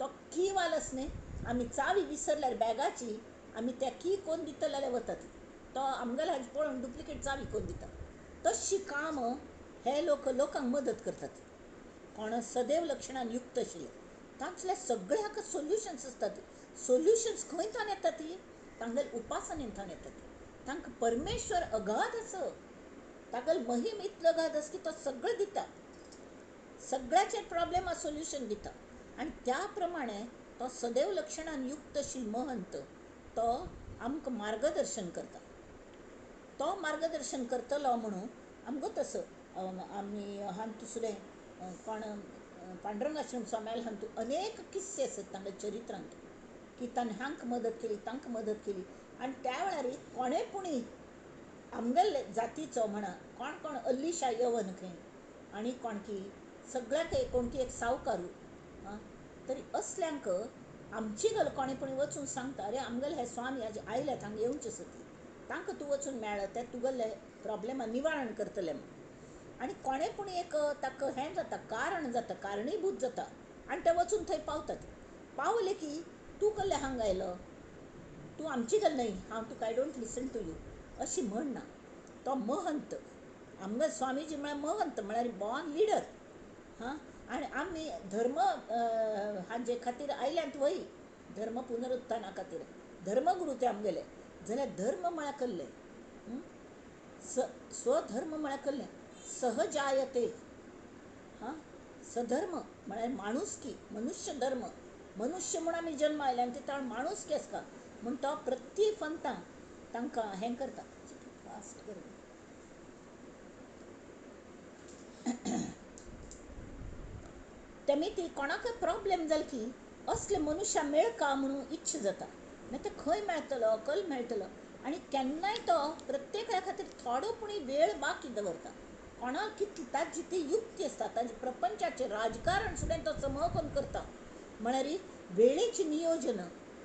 तो की वालस न्ही आमी चावी विसरल्यार बॅगाची आमी त्या की कोण दिता जाल्यार वतात. तो आमगेले हाजे पळोवन डुप्लिकेट चावी कोण दिता. तशी काम हे लोकांक मदत करतात. कोण सदैव लक्षणान युक्त आशिल्ले तांचल्या सगळ्याक सोल्युशन्स असतात. सोल्युशन्स खंयच्यान येता ती तांगेल उपासनेंतल्यान येतात. तांकां परमेश्वर अगाध आसा. तागेल महिम इतलो अगाध आसा की तो सगळें दिता. सगळ्याचे प्रॉब्लेमा सोल्युशन दिता. आणि त्या प्रमाणे तो सदैव लक्षणान युक्त आशिल्लो महंत तो आमकां मार्गदर्शन करता. तो मार्गदर्शन करतलो म्हणून आमकां तसं आमी हांतू सुद्दां कोण पांडुरंग आश्रम स्वाम्याल हांतू अनेक किस्से आसात तांगे चरित्रांत की ताणें हांक मदत केली तांकां मदत केली. आनी त्या वेळार कोणें पुणी आमगेले जातीचो म्हणा कोण अल्लीशा यवन खंय आनी कोण की सगळ्याक कोण की एक सावकारू. तरी असल्यांक आमची गल कोणें पुणी वचून सांगता अरे आमगेले हे स्वामी आजे आयल्यात हांगा येवचें आसा तांकां तूं वचून मेळ ते तुगेले प्रॉब्लेमा निवारण करतले म्हूण. आनी कोणें पुणी एक ताका हें जाता कारण जाता कारणीभूत जाता आनी ते वचून थंय पावतात. पावले की तूं कसले हांगा आयलो तूं आमची गल न्हय हांव तुका I don't listen to you अशी म्हणना. तो महंत आमगे स्वामीजी म्हळ्यार महंत म्हळ्यार बॉर्न लिडर. हां, आनी आमी धर्म हाजे खातीर आयल्यांत वय धर्म पुनरुत्थाना खातीर धर्मगुरू ते आमगेले जाल्यार धर्म म्हळ्यार कसलें स्वधर्म म्हळ्यार कसलें सहजायते. हां, सधर्म म्हळ्यार माणुसकी मनुष्य धर्म मनुष्य म्हणून आमी जल्मा आयल्या आनी ते माणुसकी आसता म्हूण तो प्रत्येक पंथांक तांकां हें करता. फास्ट कर. तेमी ती कोणाक प्रॉब्लेम जाल की असले मनुष्या मेळ का म्हणून इच्छा जाता ना ते खंय मेळटलो कल मेळटलो आनी केन्नाय तो प्रत्येका खातीर थोडो पुणी वेळ बाकी दवरता कोणाक कितली ताजी ती युक्ती आसता ताजे प्रपंचाचें राजकारण सुद्दां तो समोकून करता म्हळ्यार वेळेची नियोजन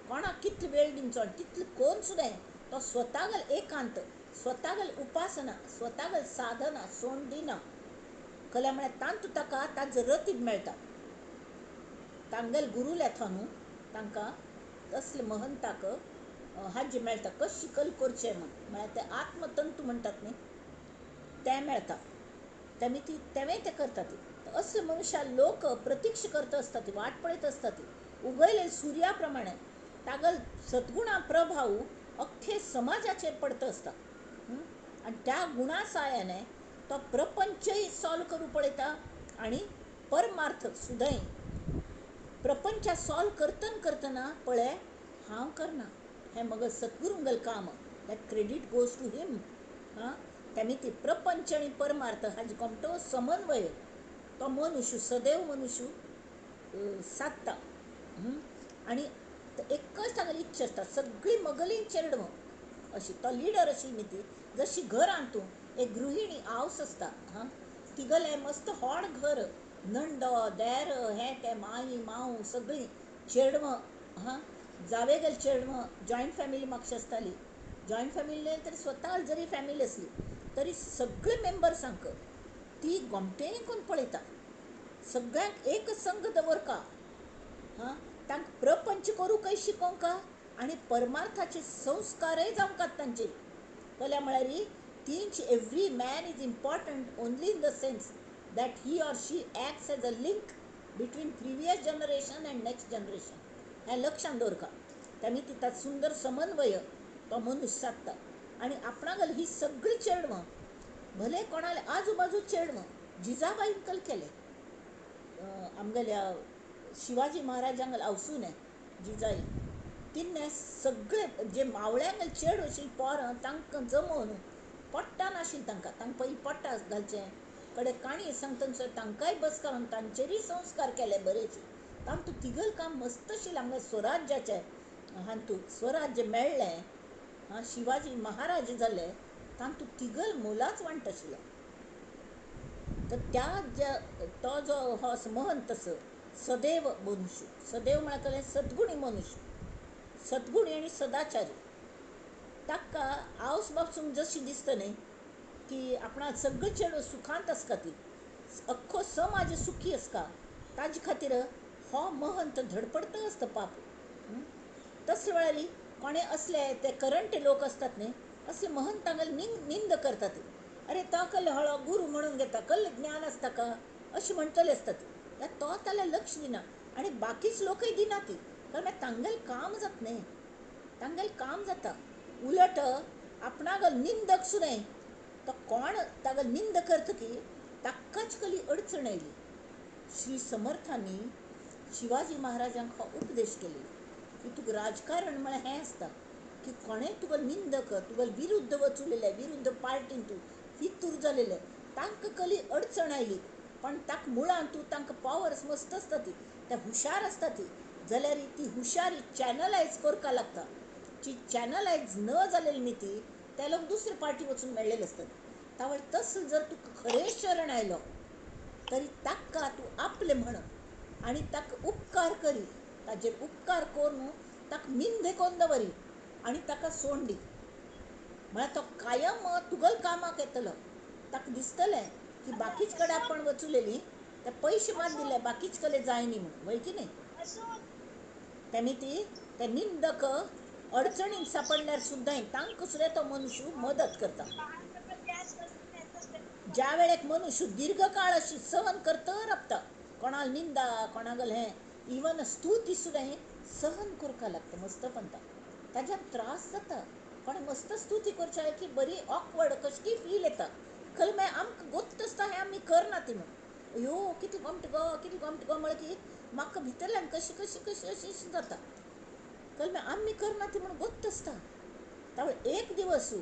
कोणाक कितली वेळ दिवचो तितले कोण सुद्दां तो स्वतागल एकांत स्वतागल उपासना स्वतागल साधना सोड दिना कल्या म्हळ्यार तांतू ताका ताजो रतीब मेळटा तांगेल गुरू येता न्हू तांकां तसले महंताक हाजी मेळटा कशी कल करचें म्हण म्हळ्यार ते आत्मतंतू म्हणटात न्ही ते मेळटा तेमी ती तेवें ते करता ती असले मनशां लोक प्रतीक्षा करता आसता ती वाट पळयत आसता ती उगयले सुर्या प्रमाणे तागल सद्गुणा प्रभाव अख्खे समाजाचेर पडता आसता आनी त्या गुणा सायाने तो प्रपंचय सॉल्व करूं पळयता आनी परमार्थ सुद्दां प्रपंच सॉल्व करतना पळय हांव करना हें मग सद्गुरूंगल काम दॅट क्रेडीट गोज टू हिम तेमी ती प्रपंच आनी परमार्थ हाजे कोमटो समन्वय तो मनुष्य सदैव मनुष्य साधता आनी एकच तागेली इच्छा आसता सगळी मगलीं चेडवां अशी तो लिडर अशी न्ही ती जशी घरांत तूं एक गृहिणी हावस आसता तिगलें मस्त व्हड घर नंडो देर हें तें माई माव सगळीं चेडवां जावेगेल चेडवां जॉयंट फॅमिली म्हाका आसताली जॉयंट फॅमिली तरी स्वता जरी फॅमिली आसली तरी सगळे मेंबर्सांक ती गोमटेन करून पळयता सगळ्यांक एक संग दवरका तांकां प्रपंच करूंकय शिकोवंका आनी परमार्थाचे संस्कारय जावंकात तांचेर कळ्ळें म्हळ्यार teach every man is important only in the sense that he or she acts as a link between previous generation and next generation हें लक्षांत दवरका तेमी तिता सुंदर समन्वय तो मनुष्य साधता आनी आपणागल ही सगळीं चेडवां भले कोणाले आजूबाजू चेडवां जिजाबाईंकल केले आमगेल्या शिवाजी महाराजांगल आवसून जिजाई तिन्ने सगळे जे मावळ्यांगल चेड अशी पोरां तांकां जमोवन पट्टा नाशिल्लें तांकां पयलीं पट्टा घालचें कडेन काणी सांगता तांकांय बसकावन तांचेरय संस्कार केले बरेच तांतू तिगल काम मस्त आशिल्लें आमगे स्वराज्याचें हातूंत स्वराज्य मेळ्ळें शिवाजी महाराज जाले तांतू तिगल मोलाच वांट आशिल्लो तर त्या तो जो हो महंत सदैव मनुष्य सदैव म्हळ्यार सद्गुणी मनुष्य सद्गुणी आनी सदाचारी ताका हावस बापूंक जशी दिसता न्ही की आपणा सगळे चेडो सुखांत आसता ती अख्खो समाज सुखी आसता ताजे खातीर हो महंत धडपडता आसता पाप तसले वेळार कोणे असले ते करंटे लोक असतात न्ही असले महंतांगल निंद करतात अरे तो कल्ले हळो गुरू म्हणून घेता कल्ले ज्ञान आसता का अशी म्हणटले असतात तो त्याला लक्ष दिना आनी बाकीच लोकय दिना ती कारण तांगेल काम जात न्ही तांगेल काम जाता उलट आपणागल निंदक सुद्दां तो कोण तागल निंद करता की ताकाच कली अडचण आयली श्री समर्थांनी शिवाजी महाराजांक हो उपदेश केले की तुका राजकारण म्हळ्यार हें आसता की कोणें तुका निंदक तुगेल विरुद्ध वचूलेले विरुद्ध पार्टीन तूं फितूर जालेले तांकां कली अडचण आयली पण ताका मुळान तूं तांकां पावर्स मस्त आसता ती ते हुशार आसता ती जाल्यार ती हुशारी चॅनलायज करका लागता जी चॅनलायज न जालेली न्ही ती ते लोक दुसरे पार्टी वचून मेळ्ळेले आसतात तावळ तसलो जर तुका खरें शरण आयलो तरी ताका तूं आपले म्हण आनी ताका उपकार करी ताजेर उपकार करून ताका निंद कोन्न दवरी आनी ताका सोड दी म्हळ्यार तो कायम तुगल कामाक येतलो ताका दिसतलें की बाकीच कडेन आपण वचूलेली ते पयशे मात दिले बाकीच कडेन जायनी म्हणून वय की न्ही तेमी ती ते निंदक अडचणींत सापडल्यार सुद्दां तांकां सुद्दां तो मनुष्य मदत करता ज्या वेळेक मनुष्य दीर्घ काळ अशी सहन करता रावता कोणाल निंदा कोणागल हें इवन स्तुती सुद्दां सहन करका लागता मस्त पंता ताज्यान त्रास जाता कोणें मस्त स्तुती करचे की बरी ऑकवर्ड कशी फील येता खल मागीर आमकां गोत्त आसता हें आमी करना ती म्हणून अयो कितली गमट गो म्हळ्यार की म्हाका भितरल्यान कशी कशी कशी अशी जाता कल मागीर आमी करना ती म्हणून गोत्त आसता तावळ एक दिवस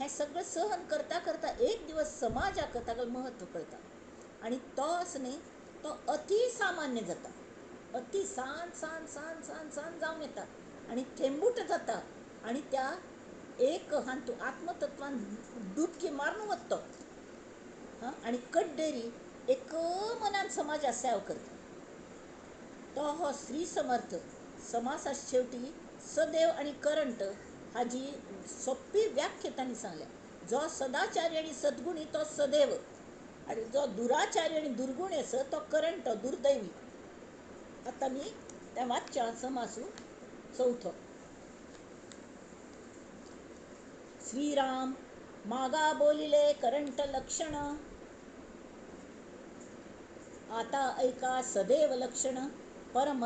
हें सगळें सहन करता करता एक दिवस समाजाक तागेलें महत्व कळटा आनी तो आसा न्ही तो अति सामान्य जाता, अति San San San San San जावन येता आणि थेंबूट जाता आणि त्या एक हांतू आत्मतत्वान डुबकी मारून वत्तो. आणि कड्डेरी एक मनान समाजा सेवा करता. तो हो श्री समर्थ समासात शेवटी सदैव आणि करंट हाजी सोपी व्याख्या त्यांनी सांगल्या. जो सदाचारी आणि सद्गुणी तो सदैव, आणि जो दुराचारी आणि दुर्गुणी असो तो करंट दुर्दैवी. आता मी त्या वाच्या समासू चौथो. श्रीराम मागा बोलिले करंट लक्षण, आता ऐका सदैव लक्षण. परम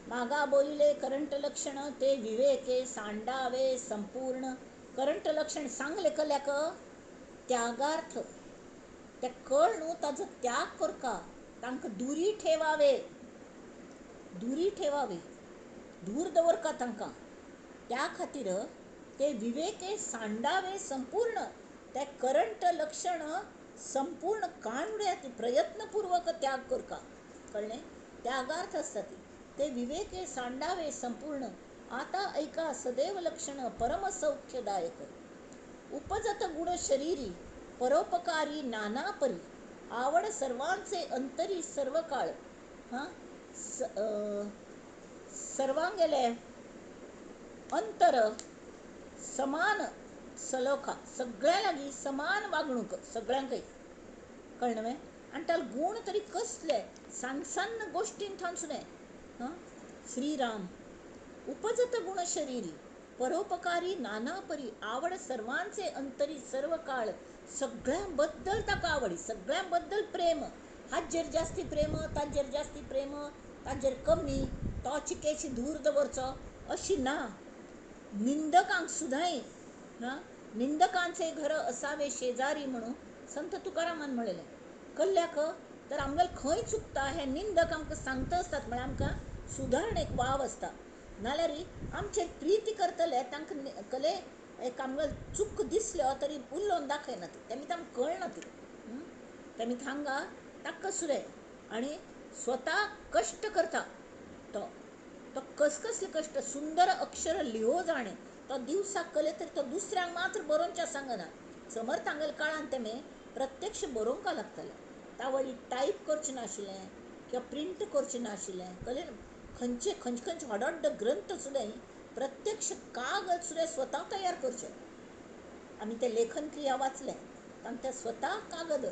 मागा बोलिले करंट लक्षण ते विवेके सांडावे संपूर्ण. करंट लक्षण सांगले कल्याक त्यागार्थ त्या कळ न्हू ताजो त्याग करका, तांकां दुरी ठेवावे, दुरी ठेवावे, दूर दवरका तांकां. त्या खातीर ते विवेके सांडावे संपूर्ण. ते करंट लक्षण संपूर्ण काणुड्यात प्रयत्नपूर्वक त्याग करका. कळले? त्यागार्थ असतात ते विवेके सांडावे संपूर्ण. आता ऐका सदैव लक्षण परम सौख्यदायक. उपजत गुण शरीरी परोपकारी नाना परी. आवड सर्वांचे अंतरी सर्व काळ. सर्वांगेले अंतर समान सलोखा. सगळ्या लागी समान वागणूक सगळ्यांकय. कळलं वे? आणि त्याला गुण तरी कसले सन्न गोष्टीन थांबसुने. श्रीराम उपजत गुण शरीरी परोपकारी नाना परी. आवड सर्वांचे अंतरी सर्व काळ. सगळ्यांबद्दल ताका आवडी, सगळ्यांबद्दल प्रेम. हाजेर जास्ती प्रेम, ताजेर जास्ती प्रेम, ताजेर कमी, तो चिकेशी दूर दवरचो अशी ना. निंदकांक सुद्दांय निंदकांचे घर असावे शेजारी म्हणून संत तुकारामान म्हणलेले. कल्ल्याक तर आमगेल खंय चुकता हे निंदक आमकां सांगता असतात, म्हळ्यार आमकां सुदारणेक वाव असता. नाल्यार आमचेर प्रीती करतले तांकां कले एक आमगेल चूक दिसल्यो तरी उलोवन दाखयना ती, तेमी तांकां कळना ती. तेमी थांगा ताका सुरे आणि स्वता कश्ट करता. तो तो कसले कश्ट. सुंदर अक्षर लिहो जाणे तो दिवसाक कले तरी तो दुसऱ्यांक मात्र बरोवनच्या सांगना. समर्थ आंगेल काळान तेमे प्रत्यक्ष बरोवंका लागतले. तावळी टायप करचें नाशिल्लें किंवा प्रिंट करचें नाशिल्लें. कले खंयचे व्हडड ग्रंथ सुद्दां प्रत्यक्ष कागद सुद्दां स्वता तयार करचे. आमी ते लेखन क्रिया वाचले. तांकां स्वता कागद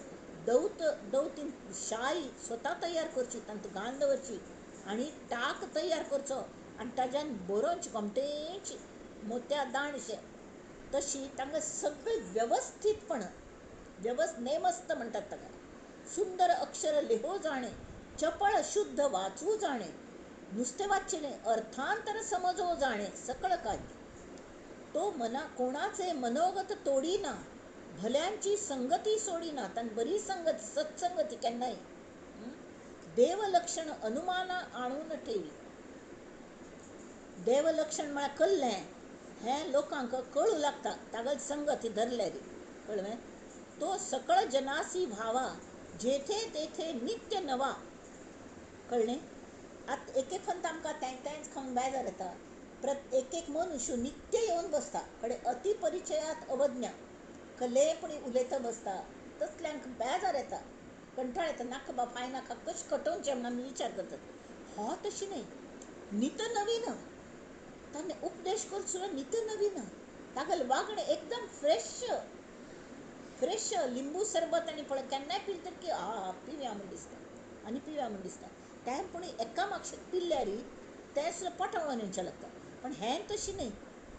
दवतीन शाई स्वता तयार करची, तांकां घालून दवरची आणि टाक तयार करचो आणि ताज्यान बरोवची कोमटेची मोत्या दाणशे. तशी तांकां सगळी व्यवस्थितपण नेमस्त म्हणटात ताका. सुंदर अक्षर लिहो जाणे, चपळ शुद्ध वाचू जाणे, नुस्तें वाचचे न्ही अर्थांतर समजो जाणे सकळ काय. तो कोणाचे मनोगत तोडीना, भल्यांची संगती सोडीना. तांकां बरी संगत सत्संगती केन्नाय. देवलक्षण अनुमाना आणून ठेवी. देवलक्षण म्हळ्यार कल्लें हें लोकांक कळू लागता तागल संगती धरल्यार. कळ्ळें? तो सकळ जनासी भावा जेथे तेथे नित्य नवा. कळ्ळें? आतां एक फावट आमकां तेंच खावन बेजार येता. एक मनुष्य नित्य येवन बसता कडे अतिपरिचयात अवज्ञा कलेपणी उलयता बसता. तसल्यांक बेजार येता, कंठाळ येता. नाका बाबा फाय नाका कशें कटोवचें म्हणून आमी विचार करतात. हो तशी न्ही, नित नवीन. ताणें उपदेश करचो सुद्दां नित नवीन. तागेल वागणें एकदम फ्रेश लिंबू सरबत आनी पळय केन्नाय पिलें तर की पिवया म्हूण दिसता आनी पिवया म्हूण दिसता. तें पूण एका म्हापशें पिल्यार तें सुद्दां पोटावळून येवचें लागता. पण हें तशी न्ही,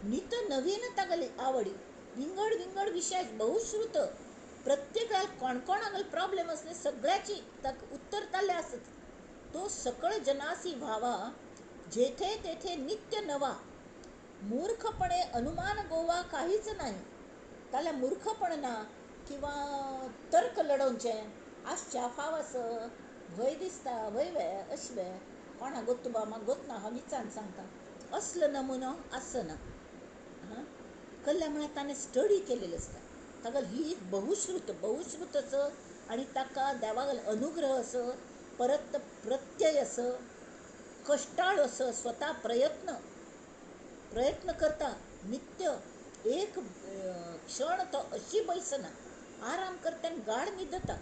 नित नवीन तागेली आवडी. विंगड विशय बहुश्रुत. प्रत्येकाक कोण प्रॉब्लेम असले सगळ्याची ताका उत्तर ताल्ले आसत. तो सकळ जनासी भावा जेथे तेथे नित्य नवा. मूर्खपणे अनुमान गोवा काहीच नाही. ताल्या मूर्खपण ना किंवा तर्क लडोवचें आसच्या फाव आस भंय दिसता वय अशें कोणा गोत्तू बा म्हाका गोत ना हांव विचारून सांगता असलो नमुनो आसना. कल्ल्या म्हळ्यार ताणें स्टडी केलेली आसता. ताका ही बहुश्रुत असो आणि ताका देवागेलो अनुग्रह असो परत प्रत्यय असं कष्टाळ असं स्वतः प्रयत्न करता नित्य एक क्षण तो अशी बैसना आराम करताना गाढ न्हिदता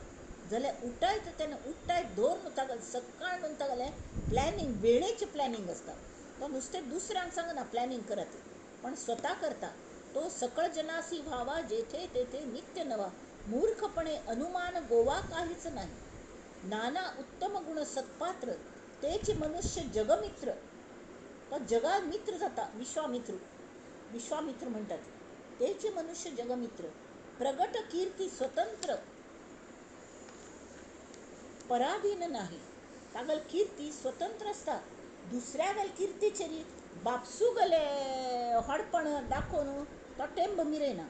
जाल्यार उठायचं त्यानं उठाय धोर नुतागल सकाळ नुतागले प्लॅनिंग वेळेचे प्लॅनिंग असता तो नुसते दुसऱ्यांक सांगना प्लॅनिंग करत पण स्वतः करता तो सकळ जनासी व्हावा जेथे तेथे नित्य नवा मूर्खपणे अनुमान गोवा काहीच नाही नाना उत्तम गुण सत्पात्र तेच मनुष्य जगमित्र तो जगा मित्र जाता विश्वामित्र म्हणतात तेचे मनुष्य जगमित्र प्रगट कीर्ती स्वतंत्र पराधीन नाही तागल कीर्ती स्वतंत्र असता दुसऱ्यागल कीर्तीचेरी बापसू गले हडपण दाखवून तो टेंब मिरेना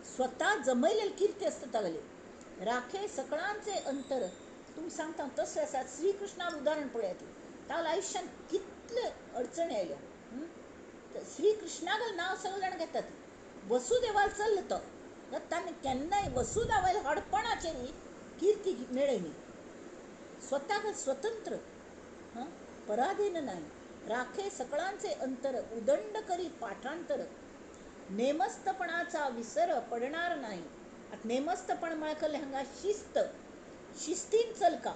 स्वतः जमयलेली कीर्ती असतं तागले राखे सकळांचे अंतर तुम्ही सांगता तसं आसा श्रीकृष्णान उदाहरण पळयात तागल्या आयुष्यात कितले अडचणी आयल्या श्रीकृष्णागल नाव सगळे जाण घेतात वसुदेवाल चल्ल तो ताणें केन्नाय वसुदेवाल हडपणाचेरी कीर्ती मेळयली स्वतः स्वतंत्र पराधीन नाही राखे सकळांचे अंतर उदंड करी पाठांतर नेमस्तपणाचा विसर पडणार नाही आता नेमस्तपण म्हळ्यार हांगा शिस्तीन चलका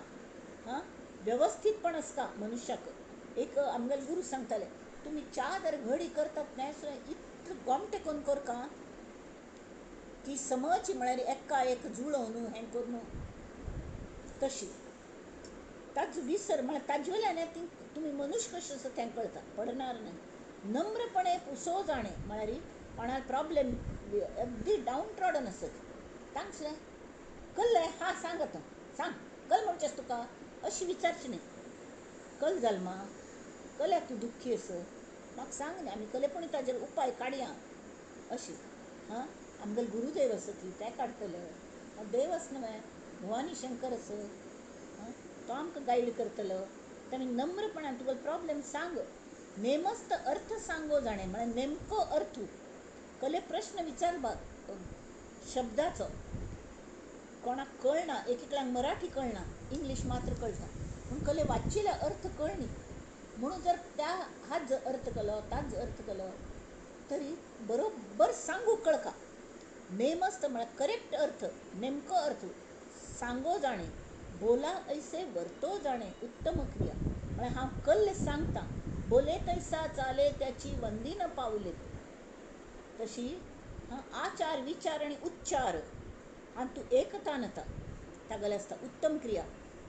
व्यवस्थितपण असता मनुष्याक एक आमगेले गुरु सांगताले तुम्ही च्या जर घडी करतात नाही इतलं गोमटे कोण करका की समची म्हळ्यार एका एक जुळोवन हें करून तशी ताज विसर म्हळ्यार ताजे वयल्यान तुम्ही मनुष्य कशें आसा तें कळटा पडणार नाही नम्रपणे पुसो जाणे म्हळ्यार कोणाल प्रॉब्लेम अगदी डाऊन ट्रॉडन असत तांचलें कल्लें हा सांगता सांग कल म्हणचेस तुका अशी विचारची न्ही कल जल्मा कल्याक तूं दुख्खी आस म्हाका सांग न्ही आमी कलेपणी ताजेर उपाय काडया अशी आमगेले गुरुदेव आसा की ते काडटले देव आसा न्हय भवानी शंकर आसा तो आमकां गायड करतलो ताणी नम्रपणान तुगेलो प्रॉब्लेम सांग नेमस्त अर्थ सांगो जाणे म्हळ्यार नेमको अर्थ कले प्रश्न विचारपाक शब्दाचो कोणाक कळना एकएकल्यांक मराठी कळना इंग्लीश मात्र कळटा पूण कले वाचिल्ले अर्थ कळनी म्हणून जर हाच अर्थ केलो ताच अर्थ केलो तरी बरोबर सांगू कळका नेमस्त म्हळ्यार करेक्ट अर्थ नेमको अर्थ सांगो जाणे बोला ऐसे वर्तो जाणे उत्तम क्रिया म्हळ्यार हांव कल्ले सांगता बोले तैसा चाले त्याची वंदीन पावले तशी आचार विचार आणि उच्चार आणि तू एकता नता तागल असता उत्तम क्रिया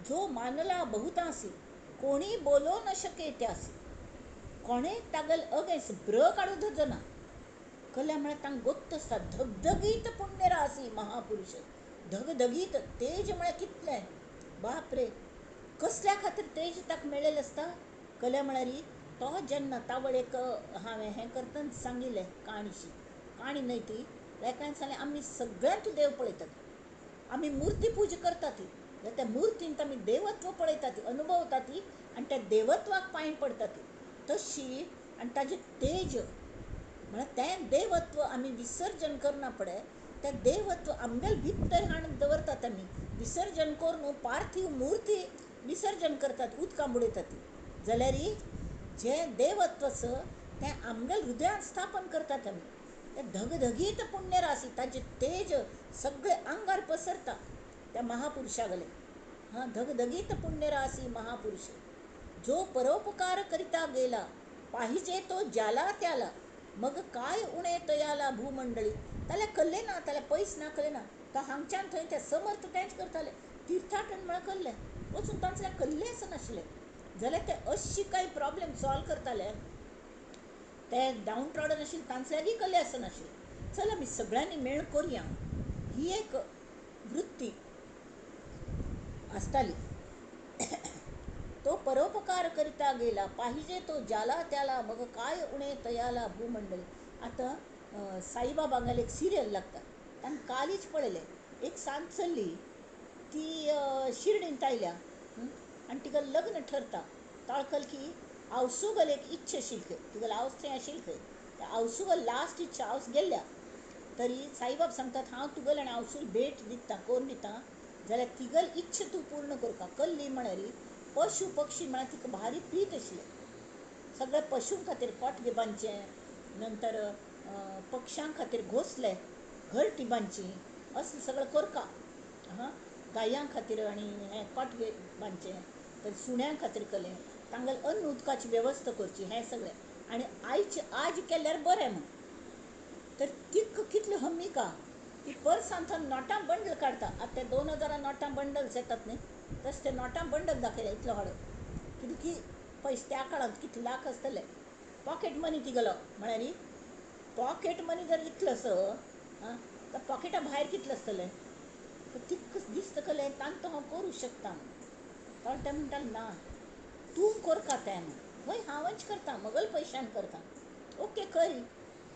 जो मानला बहुतासी कोणी बोलो न शके त्यासी कोणे तागल अगेस ब्र काढू धजना कल्या म्हळ्यार तांकां गोत्त आसता धगधगीत पुण्य रासी महापुरुष धगधगीत तेज म्हळ्यार कितलें बाप रे कसल्या खातीर तेज ताका मेळिल्लें आसता कल्या म्हळ्यार तो जेन्ना तावळ एक हांवें हें करतना सांगिल्लें काणी न्हय ती एकान सांगलें आमी सगळ्यांत देव पळयतात आमी मुर्ती पुजा करता ती त्या मुर्तींत आमी देवत्व पळयता ती अनुभवता ती आनी त्या देवत्वाक पांय पडटा ती तशी आनी ताजें तेज म्हळ्यार तें देवत्व आमी विसर्जन करना पळय तें देवत्व आमगेले भितर हाडून दवरतात आमी विसर्जन करून पार्थीव मूर्ती विसर्जन करतात उदकां बुडयतात ती जाल्यार जें देवत्व आसा तें आमगेले हृदयांत स्थापन करतात आमी तें धगधगीत पुण्य रासी ताजें तेज सगळे आंगार पसरता त्या महापुरुषागले धगधगीत पुण्य रासी महापुरुष जो परोपकार करिता गेला पाहिजे तो ज्याला त्याला मग काय उणे तयाला भूमंडळी त्याला कल्ले ना त्याला पयस ना कले ना तो हांगच्यान थंय ते समर्थ तेंच करताले तीर्थाटन म्हळ्यार कल्ले वचून तांचले कल्ले आसा नासले जाल्यार ते अशी काही प्रॉब्लेम सॉल्व करताले ते डाऊन ट्रॉडन आशिल्ले तांचल्यागी कल्ले आसा नाशिल्ले चल आमी सगळ्यांनी मेळ करुया ही एक वृत्ती असताली तो परोपकार करिता गेला पाहिजे तो ज्याला त्याला मग काय उणे तयाला भूमंडळी आता साईबाबांगेले एक सिरियल लागता तांणी कालीच पळयलें एक सांज चल्ली ती शिर्डींत आयल्या आनी तिका लग्न ठरता ताळकल की आवसूगल एक इच्छा आशिल्ली खंय तिगेलो आवस थंय आशिल्ली खंय त्या आवसूगल लास्ट इच्छा आवस गेल्या तरी साईबाब सांगतात हांव तुगेल आनी आवसूल भेट दिता कोण दिता जाल्यार तिगल इच्छा तूं पूर्ण करता कल्ली म्हळ्यार पशु पक्षी म्हळ्यार तिका भारी प्रीत आशिल्लें. सगळे पशूं खातीर कोटगे बांदचे, नंतर पक्ष्यां खातीर घोंसले, घरटी बांदची, असलें सगळें करता. हां, गायां खातीर आनी हें कोटगे बांदचे, तर सुण्यां खातीर केलें, तांगेल अन्न उदकाची वेवस्था करची, हें सगळें. आनी आयचे आज केल्यार बरें म्हण. तर तिका कितली हमी का, ती पर्सान थंय नोटां बंडल काडटा. आतां ते 2000 नोटां बंडल्स येतात न्ही, तशें ते नोटां बंडल दाखयलें इतलो व्हड. कितें की पयशे त्या काळांत कितले लाख आसतले. पॉकेट मनी तिगेलो म्हळ्यार पॉकेट मनी जर इतलो आसत, तर पॉकेटा भायर कितलें आसतलें. तिका दिसतलें तांतो हांव करूं शकता म्हण. तर तें म्हणटालें ना, तूं करता तें म्हण, हय हांवच करता, म्हगेल पयशान करता. ओके करी,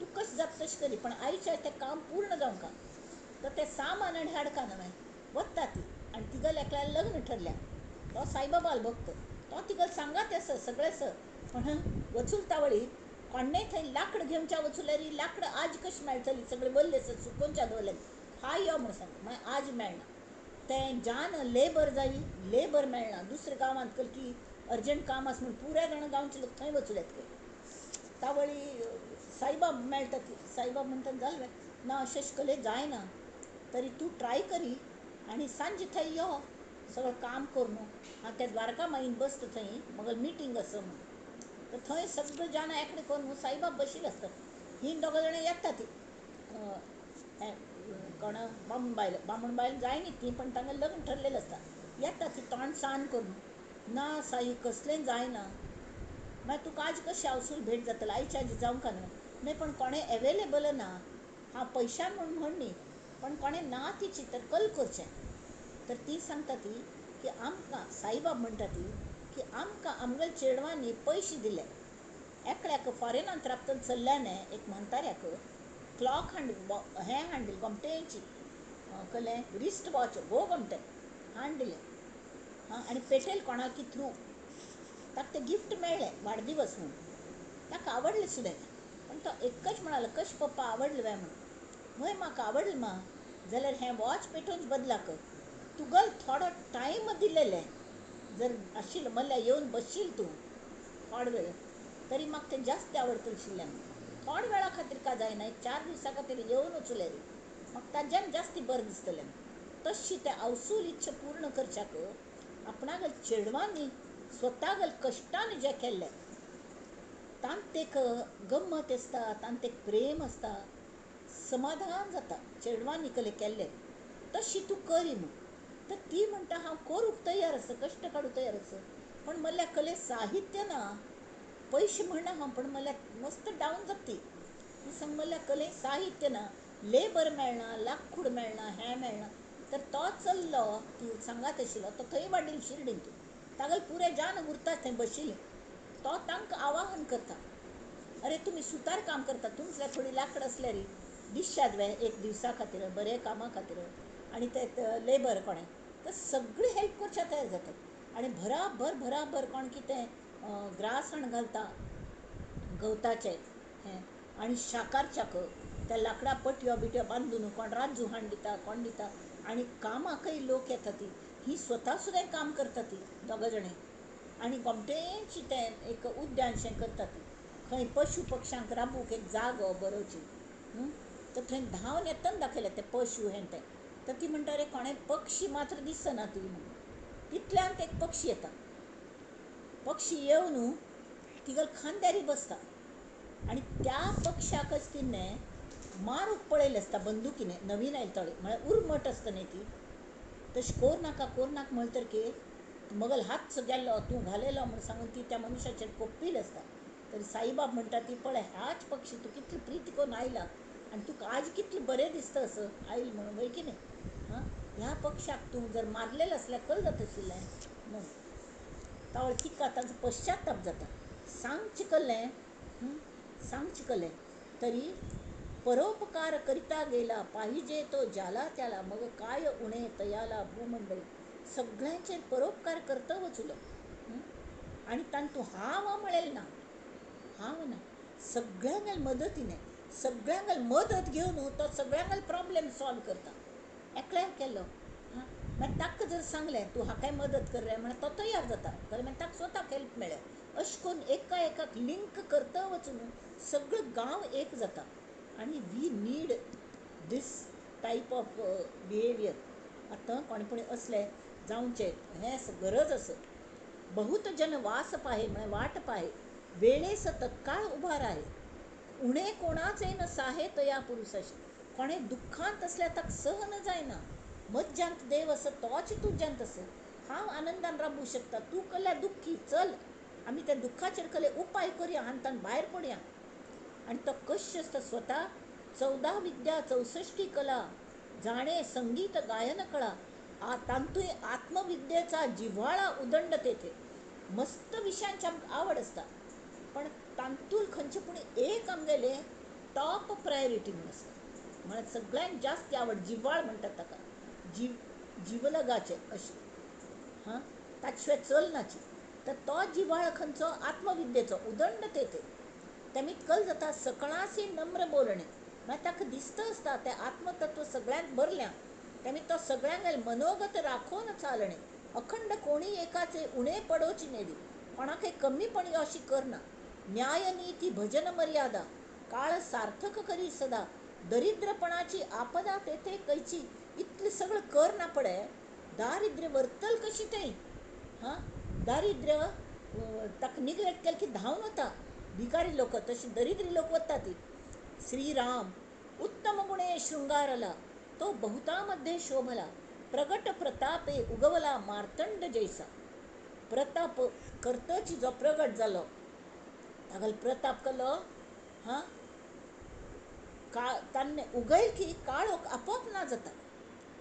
तूं कशें जाता तशें करी, पण आयच्या तें काम पूर्ण जावंका. तर तें सामान आनी हाडका न्हय, वता ती. आनी तिगेलें एकल्यार लग्न ठरल्या. तो साईबाबाल भक्त, तो तिगेल सांगात आसा सगळें आसा. पण वचून वळी कोणेय थंय लांकड घेवच्या वचूल्यार लांकड आज कशी मेळटली, सगळे वल्ले आसा सुकोवच्या दवरलेली. हाय यो म्हूण सांग, मागीर आज मेळना. तें जान लेबर जायी, लेबर मेळना. दुसऱ्या गांवांत केलें की अर्जंट काम आसा म्हूण पुराय जाण गांवचे लोक थंय वचून येतले. तावळी साईबाब मेळटा ती. साईबाब म्हणटा जालें ना, अशें केलें जायना, तरी तूं ट्राय करी आनी सांजे थंय यो, सगळें काम कर न्हू. हांव त्या द्वारका माईन बसता थंय, म्हगेल मिटींग आसा म्हूण. तर थंय सगळीं जाणां एकठांय करून साईबाब बशिल्ले आसतात. हीं दोगां जाणां येता ती कोण बामण बायल जाय न्ही ती, पण तांगें लग्न ठरलेलें आसता. येता ती तोंड सान करून, ना साई कसलें जायना. मागीर तुका आज कशें हावसूल भेट जातलें, आयच्या आयज जावंका न्हय. नाही पण कोणें एवेलेबल ना, हांव पयशां म्हण न्ही, पण कोणें ना तिची तर कल करचें. तर ती सांगता ती की आमकां साईबाब म्हणटा ती की आमकां आमगेल्या चेडवांनी पयशे दिले. एकल्याक फॉरेनांत राबतन चल्ल्यान एक म्हणटाऱ्याक क्लॉक हें हाडली गोमटेची, कळ्ळें, रिस्ट वॉच गो गोमटे हाड दिलें. आनी पेटयल कोणाकी थ्रू ताका तें गिफ्ट मेळ्ळें वाडदिवस म्हूण. ताका आवडलें सुद्दें. पण तो एकच म्हणालो, कश पप्पा आवडलें काय म्हणून. हय म्हाका आवडलें मा, जाल्यार हें वॉच पेटोवच बदलाक तुगेल थोडो टायम दिलेलें जर आशिल्लो, म्हणल्यार येवन बसशील तूं थोडो वेळ, तरी म्हाका तें जास्त आवडटलें आशिल्लें. थोड्या वेळा खातीर का जायना, एक 4 दिसां खातीर येवन वचूल्यार म्हाका ताज्यान जास्ती बरें दिसतलें. तशी तें अवसूल इच्छा पूर्ण करच्याक आपणागेल चेडवांनी स्वतागेल कश्टान जें केल्लें, तांत एक गंमत आसता, तांत एक प्रेम आसता, समाधान जाता चेडवांनी केल्लें. तशी तूं करी म्हूण. तर ती म्हणटा हांव करूंक तयार आसा, कश्ट काडूंक तयार आसा, पण म्हणल्यार कले साहित्य ना, पयशे म्हणना हांव, पण म्हणल्यार मस्त डावन जाता ती. सांग म्हणल्यार कले साहित्य ना, लेबर मेळना, लांकूड मेळना, हें मेळना. तर तो चल्लो, ती सांगात आशिल्लो तो थंय वाडील शिर्डीन. तागेल पुरे जाण उरता थंय बशिल्लीं. तो तांकां आवाहन करता, अरे तुमी सुतार काम करता, तुमचें थोडी लांकड आसल्यार दिश्यात वे एक दिवसा खातीर बरें कामा खातीर. आनी ते लेबर कोणें तर सगळीं हेल्प करच्या तयार जातात. आनी भराभर कोण कितें ग्रासाण घालता गवताचें हें, आनी शाकारच्याक त्या लांकडा पट्यो बिट्यो बांदून कोण राजू हाड दिता, कोण दिता. आनी कामाकय लोक येता ती, ही स्वता सुद्दां काम करता ती दोगां जाणीं. आनी गोमटेची तें एक उद्यानशें करता ती, खंय पशु पक्ष्यांक राबूंक एक जागो बरोवची. तर थंय धांवन येतना दाखयलें तें पशु हें तें. तर ती म्हणटा रे कोणें पक्षी मात्र दिसना ती म्हणून. तितल्यांत एक पक्षी येता. पक्षी येवन तिगेल खांद्यारी बसता. आनी त्या पक्षाकच तिणें मारूंक पळयलें आसता बंदुकीन, नवीन आयलतळी म्हळ्यार उर्मट आसता न्ही ती. तशें कोर नाका म्हणटकीर म्हगेल हातचो गेल्लो, तूं घालयलो म्हूण सांगून ती त्या मनशाचेर कोप्पिली आसता. तर साईबाब म्हणटा ती पळय हाच पक्षी तूं कितली प्रीती करून आयला, आनी तुका आज कितलें बरें दिसता असो आयल म्हणून, वय की न्ही. ह्या पक्षाक तूं जर मारलेलें आसल्यार कल जाता आशिल्लें म्हणून. तावळ तिका ताचो पश्चाताप जाता. सांगचें कलें तरी परोपकार करिता गेला पाहिजे तो ज्याला त्याला, मग काय उणे तयाला भूमंडळी. सगळ्यांचेर परोपकार करता वचूलो. आनी तांतूं हांव म्हळेलें ना, हांव ना, सगळ्यांगेल मदतीने, सगळ्यांगेल मदत घेवन तो सगळ्यांगेल प्रॉब्लेम सॉल्व करता. एकल्यार केलो हां मागीर ताका जर सांगलें तूं हाकाय मदत कर रे म्हण तो तयार जाता जाल्यार मागीर ताका स्वताक हेल्प मेळ्ळें. अशें करून एका एकाक लिंक करता वचून सगळो गांव एक जाता. आनी we need this type of behaviour. आतां कोणेपणी असले जावचे हें गरज आसा. बहुत जन वास पाहे म्हळ्यार वाट पाहे, वेळेस तत्काळ उभा राहे, उणे कोणाचे न साहे तया पुरुषाशी. कोणे दुःखांत असल्या ताका सहन जायना, मज्जांत देव असं तोच तुज्यांत असं. हांव आनंदान राबू शकता, तूं कल्या दुःखी चल आमी त्या दुःखाचेर कले उपाय करया, हांतान भायर पडया. आणि तो कश्य असता स्वतः 14 विद्या 64 कला, जाणे संगीत गायन कळा, तांतूय आत्मविद्येचा जिव्हाळा उदंड तेथे. मस्त विषयांची आमकां आवड आसता, पण तांतूय खंयचे पूण एक आमगेले टॉप प्रायोरिटी म्हूण आसता. म्हळ्यार सगळ्यांत जास्त आवड जिव्हाळ म्हणटात ताका, जिवलगाचे अशें. हां ताचे शिवाय चलनाची. तर तो जिव्हाळ खंयचो आत्मविद्येचो उदंड तेथे. तेमीत कल जाता सकळासी नम्र बोलणे. मागीर ताका दिसता आसता तें आत्मतत्व सगळ्यांत भरल्या. तेमी तो सगळ्यांगेले मनोगत राखून चालणे. अखंड कोणी एकाचे उणे पडोवची नेडी, कोणाकय कमीपणी अशी करना. न्याय नीती भजन मर्यादा, काळ सार्थक करी सदा. दरिद्रपणाची आपदा तेथे कैची, इतलें सगळं कर ना पडे, दारिद्र्य वर्तल कशी ते. हां दारिद्र्य ताका निग्लेक्ट केलें की धांवन वता. भिकारी लोक तशी दरिद्री लोक वता ती. श्रीराम उत्तम गुणे शृंगारला, तो बहुतामध्ये शोभला. प्रगट प्रतापे उगवला मार्तंड जैसा. प्रताप करतची जो प्रगट जालो तागेलो प्रताप केलो. हां तान्ने उगयल की काळोख आपोआप ना जाता,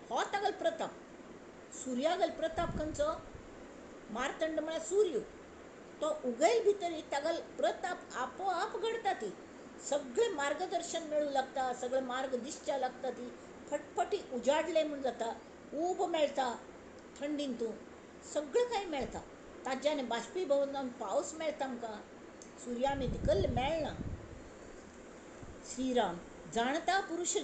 हो तागेलो प्रताप. सुर्यागेलो प्रताप खंयचो, मार्तंड म्हळ्यार सूर्य. तो उगयल भितर तागेलो प्रताप आपोआप घडटा ती. सगळें मार्गदर्शन मेळूं लागता, सगळे मार्ग दिसच्या लागता ती. फटफटी उजाडले म्हूण जाता, ऊब मेळटा थंडींतून, सगळें कांय मेळटा. ताज्यान बाश्पीभवन जावन पावस मेळटा आमकां. सुर्या मेती कल्ल मेळना. श्रीराम जाणता पुरुष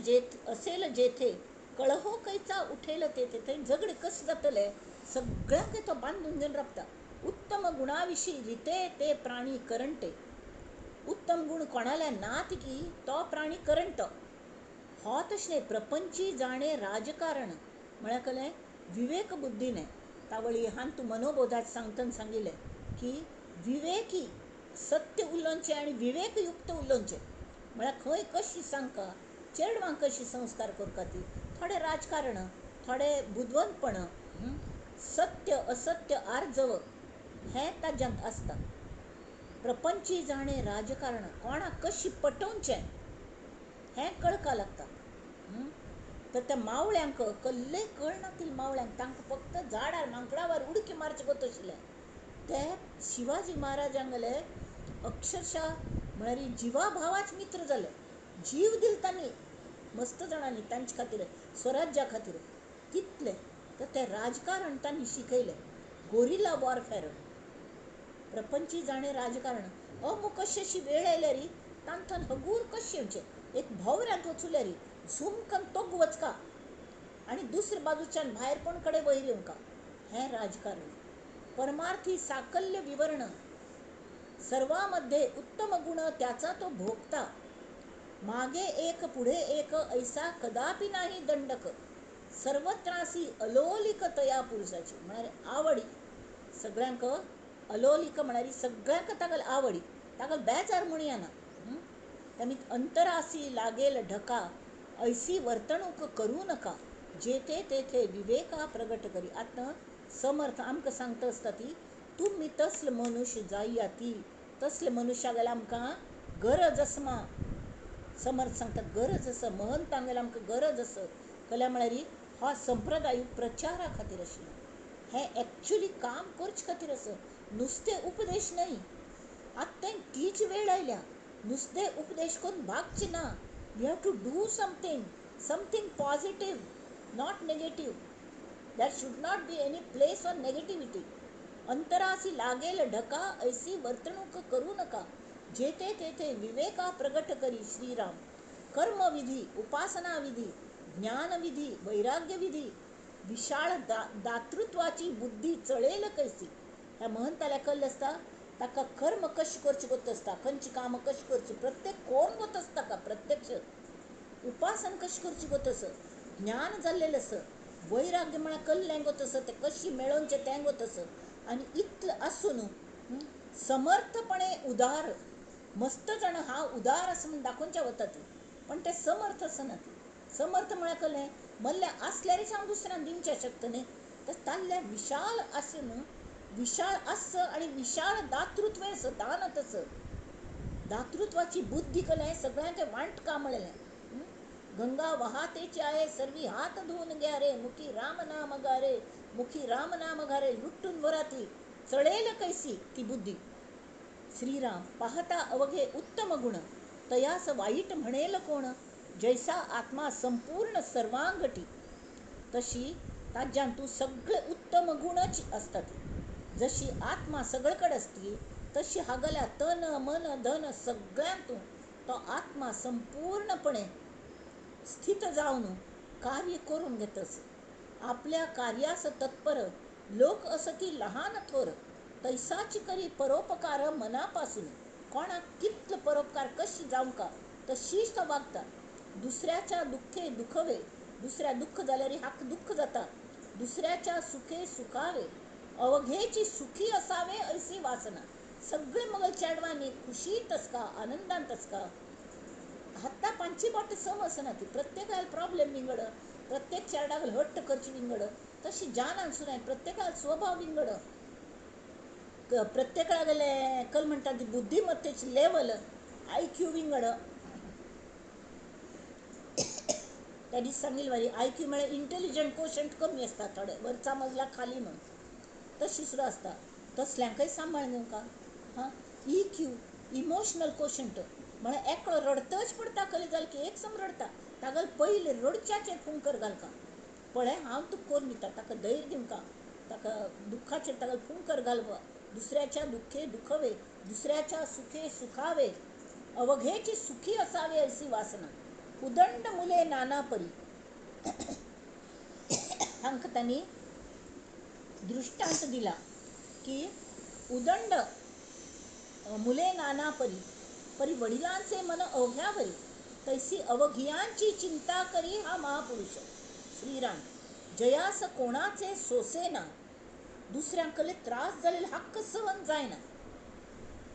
असेल जेथे, कळहो कैचा उठेल तेथे. थंय झगडे कशे जातले सगळ्यांक तो बांदून घेवन राबता. उत्तम गुणाविषयी रिते ते प्राणी करंटे. उत्तम गुण कोणाला नात की तो प्राणी करंट. हो तशें प्रपंची जाणे राजकारण म्हळ्यार कलें विवेक बुद्धीने. तावळी हान तूं मनोबोधात सांगतना सांगिल्लें की विवेकी सत्य उलोवचें आनी विवेकयुक्त उलोवचें. म्हळ्यार खंय कशी सांगता, चेडवांक कशी संस्कार करता ती. थोडे राजकारण, थोडे बुदवंतपण, सत्य असत्य आर्जव हें ताज्यांत आसता. प्रपंची जाणे राजकारण, कोणाक कशी पटोवचें हें कळका लागता. तर त्या मावळ्यांक कसलेंय कळनातील मावळ्यांक, तांकां फक्त झाडार मांकडावर उडकी मारचे गत आशिल्लें. ते शिवाजी महाराजांगेले अक्षरशः म्हळ्यार जिवा भावाच मित्र जाले. जीव दिले तांणी मस्त जाणांनी तांचे खातीर, स्वराज्या खातीर कितलें. तर तें राजकारण तांणी शिकयलें, गोरिल्ला वॉरफेअर. प्रपंची जाणे राजकारण. अमूक अशी अशी वेळ आयल्या री तांथन हगूर कशें येवचें. एक भोवऱ्यांत वचूल्या री झूम करून तोग वचका आनी दुसरे बाजूच्यान भायरपण कडेन वयर येवका. हें राजकारण. परमार्थी साकल्य विवरण, सर्वांमध्ये उत्तम गुण त्याचा तो भोगता. मागे एक पुढे एक ऐसा कदापि नाही दंडक. सर्वत्रासी अलोलिक तया पुरुषाची. म्हळ्यार आवडी सगळ्यांक अलोलिक म्हळ्यार सगळ्यांक तागेल आवडी, तागेल बेजार म्हूण येना. तेमी अंतरासी लागेल ढका, ऐसी वर्तणूक करू नका, जेथे तेथे विवेका प्रगट करी. आतां समर्थ आमकां सांगता आसता ती, तुमी तसले मनुष्य जाया ती. तसले मनशागेले आमकां गरज आसमा. समर्थ सांगतात गरज आसा, महंतांगेले आमकां गरज आसा. कल्या म्हळ्यार हो संप्रदाय प्रचारा खातीर आशिल्लो, हें एक्च्युली काम करचे खातीर आसा, नुस्तें उपदेश न्हय. आतां तीच वेळ आयल्या, नुस्तें उपदेश करून भागचें ना. You have to do something positive, not negative. There should not be any place on negativity. अंतरासी लागेल ढका, ऐसी वर्तणूक करू नका, जेथे तेथे विवेका प्रगट करी. श्रीराम कर्मविधी, उपासना विधी, ज्ञानविधी, वैराग्यविधी, विशाळ दातृत्वाची बुद्धी चळेल कैसी. ह्या महंताला कळलं असता ताका कर्म कशी करची गोत असता, खंयची काम कशी करची, प्रत्येक कोण गोत असता का, प्रत्यक्ष उपासन कशी करची गोत असं, ज्ञान जाल्लेलं असं, वैराग्य म्हणा कल्ल्यान गोत असं, ते कशी मेळोवचे तें गोत असं. आणि इतलं असून समर्थपणे उदार, मस्त जण हा उदार असं म्हणून दाखवूनच्या होता ती, पण ते समर्थ असं ना. समर्थ म्हणा कळले मल्ल्या असल्याने सांग दुसऱ्यांना दिवच्या शकत नाही. तर ताल्ल्या विशाल असून विशाळ असं आणि विशाळ दातृत्व असं, दान तसं दातृत्वाची बुद्धी कले सगळ्यांचे वांट कामळले. गंगा वाहतेची आहे सर्वी हात धुवून घ्या रे, मुखी राम नाम गारे, मुखी राम नाम घारे, लुटून वराती चळेल कैसी ती बुद्धी. श्रीराम पाहता अवघे उत्तम गुण, तयास वाईट म्हणेल कोण, जैसा आत्मा संपूर्ण सर्वांगटी. तशी ताज्यान तू सगळे उत्तम गुणच असतात. जशी आत्मा सगळकडे असती तशी हागल्या तन मन धन सगळ्यांतून तो आत्मा संपूर्णपणे स्थित जाऊन कार्य करून घेतस. आपल्या कार्यास तत्पर लोक असती लहान थोर, तैसाची करी परोपकार मनापासून. कोणाक कितलं परोपकार कशी जाऊ का तशीच तो वागता. दुसऱ्याच्या दुःखे दुखवे, दुसऱ्या दुःख झाल्याने हाक दुःख जाता, दुसऱ्याच्या सुखे सुखावे, अवघेची सुखी असावे ऐसी वासना. सगळे मगल चॅडवानी खुशीतच का आनंदांतच का. हाता पांची बोट सम असं ना ती, प्रत्येकाला प्रॉब्लेम विंगड, प्रत्येक चॅडागल हट्ट करची विंगड, तशी जाण सुनाय प्रत्येकाला स्वभाव विंगड, प्रत्येकाला गेले कल म्हणतात ती बुद्धिमत्तेची लेवल IQ विंगड. त्यांनी सांगितलं वारी IQ म्हणजे इंटेलिजंट कोशंट कमी असतात, थोडे वरचा मजला खाली म्हणून तशी सुद्धा असतात. तसल्यांकाही सांभाळ नेऊ का. हां EQ इमोशनल कोशंट म्हणजे एकलो रडतच पडता कली जाल की एक सम रडता तागल पहिले रडच्याचे फुंकर घाल का, पळय हांव तुका कोण दिता, ताका धैर्य दिवं का, ताका दुःखाचेर तागल फुंकर घालवा. दुसऱ्याच्या दुःखे दुखवे, दुसऱ्याच्या सुखे सुखावे, अवघेची सुखी असावे अशी वासना. उदंड मुले नाना परी. हांक त्यांनी दृष्टांत दिला की उदंड मुले नाना परी, परी वडिलांचे मन अवघ्यावरी, तैसी अवघियांची चिंता करी हा महापुरुष. श्रीराम जयास कोणाचे सोसेना, दुसऱ्यांकले त्रास झालेला हक्क सहन जायना,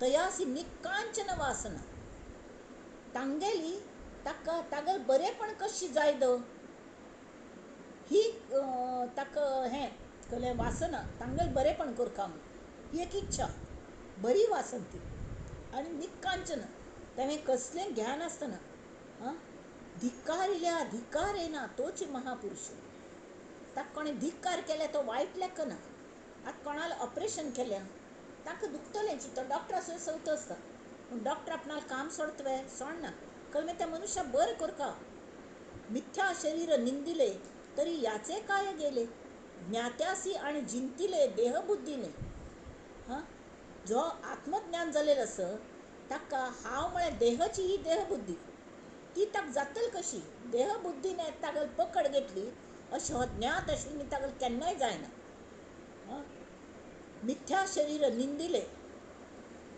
तयासी निकांचन वासना. तांगेली ताका तागल बरेपण कशी जायद ही ताक हें कले वासना, तांगेल बरेपण करका ही एक इच्छा, बरी वासन ती. आणि निकांचन त्याने कसले ज्ञान असताना हां धिक्कारिल्या धिक्कारेना तोच महापुरुष. ताक कोणी धिक्कार केल्या तो वाईट लेख ना. आता कोणाला ऑपरेशन केल्या ताका दुखतलेंची तो डॉक्टर सवत असता, पण डॉक्टर आपणाला काम सोडतवे सोडना, कळमे त्या मनुष्या बरं करका. मिथ्या शरीर निंदिले तरी याचे काय गेले, ज्ञात्यासी आणि जिंतिले देहबुद्धीने. हां जो आत्मज्ञान झालेलं असं ताका हाव म्हळ्यार देहाची ही देहबुद्धी ती ताक जातल कशी, देहबुद्धीने तागल पकड घेतली अशी हो ज्ञात आशिल्ली तागल केन्नाय जायना. मिथ्या शरीर निंदिले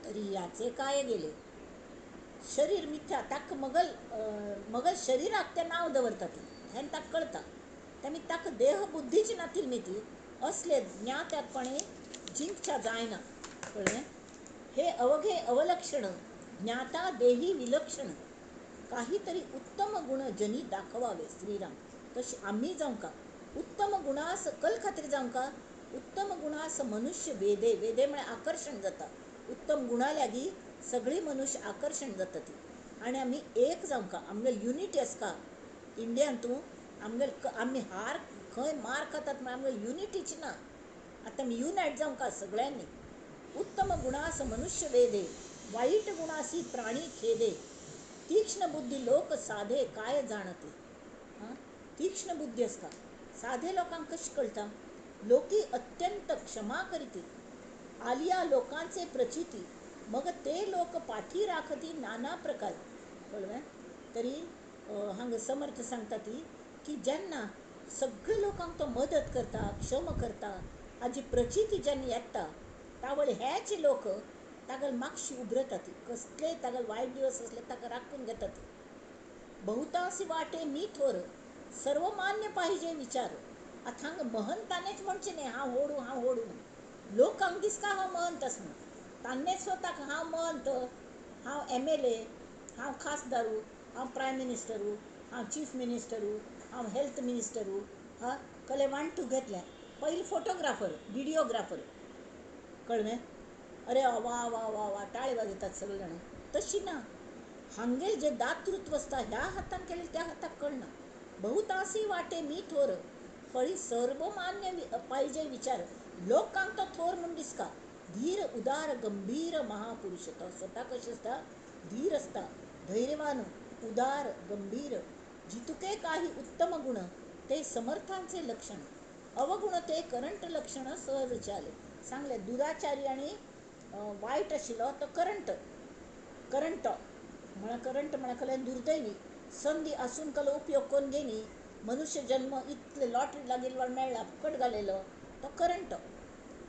तरी याचे काय गेले. शरीर मिथ्या ताक मगल शरीराक ते नाव दवरतात हें ताक कळता. त्याने ताक देहबुद्धीची नातील मिती असले ज्ञात्यातपणे जिंकच्या जायना. कळले हे अवघे अवलक्षण ज्ञाता देही विलक्षण, काहीतरी उत्तम गुण जनी दाखवावे. श्रीराम तशी आम्ही जाऊ का उत्तम गुणास कल खात्री जाऊ का. उत्तम गुणास मनुष्य वेदे, वेदे म्हणजे आकर्षण जाता, उत्तम गुणा लागी सगळी मनुष्य आकर्षण जाता ती. आणि आम्ही एक जाऊ का, आमगेल युनिटी आस का इंडियान तू आमगेल आम्ही हार खंय मार खातात पण आमगेल युनिटीची ना. आता आम्ही युनायट जाऊ का सगळ्यांनी. उत्तम गुणास मनुष्य वेदे, वाईट गुणासी प्राणी खेदे, तीक्ष्ण बुद्धी लोक साधे काय जाणते. हां तीक्ष्ण बुद्धी असता साधे लोकांक कशी कळता. लोकी अत्यंत क्षमा करीते, आलिया लोकांचे प्रचिती, मग ते लोक पाठी राखती नाना प्रकार. कळलं तरी हांग समर्थ सांगता ती की ज्यांना सगळे लोकांक तो मदत करता, क्षम करता, हाजी प्रचिती ज्यांनी येता तावळे हेचे लोक तागल मागशी उबरतात, कसले तागल वाईट दिवस असले ताका राखून घेतात. बहुतांशी वाटे मी थोर, सर्वमान्य पाहिजे विचार. आता हांगा महंतानेच म्हणचे न्ही हांव होडू लोकांक दिसता हांव महंत आसा म्हणून. तान्ने स्वताक हांव महंत, हांव MLA, हांव खासदारू, हांव प्रायम मिनिस्टरू, हांव चीफ मिनिस्टरू, हांव हेल्थ मिनिस्टरू, कले वांटू घेतलें. पयलीं फोटोग्राफर, व्हिडिओग्राफर, कळ्ळें. अरे वा वा वा वा टाळे वाजयतात सगळे जाण. तशी ना, हांगेल जे दातृत्व असता ह्या हातान केले त्या हाताक कळना. बहुतांशी वाटे मी थोर, पळी सर्वमान्य पाहिजे विचार. लोकांक तो थोर म्हणून दिसता. धीर उदार गंभीर महापुरुष. तो स्वता कशें असता, धीर असता, धैर्यवान, उदार, गंभीर. जितुके काही उत्तम गुण ते समर्थांचे लक्षण, अवगुण ते करंट लक्षण सहज चाले. सांगले दुराचारी आणि वाईट आशिल्लो तो करंट म्हणा कले दुर्दैवी. संधी असून कलो उपयोग कोण घेनी. मनुष्य जन्म इतले लॉटरी लागेल मेळ्ळा, फुकट घालेलो तो करंट.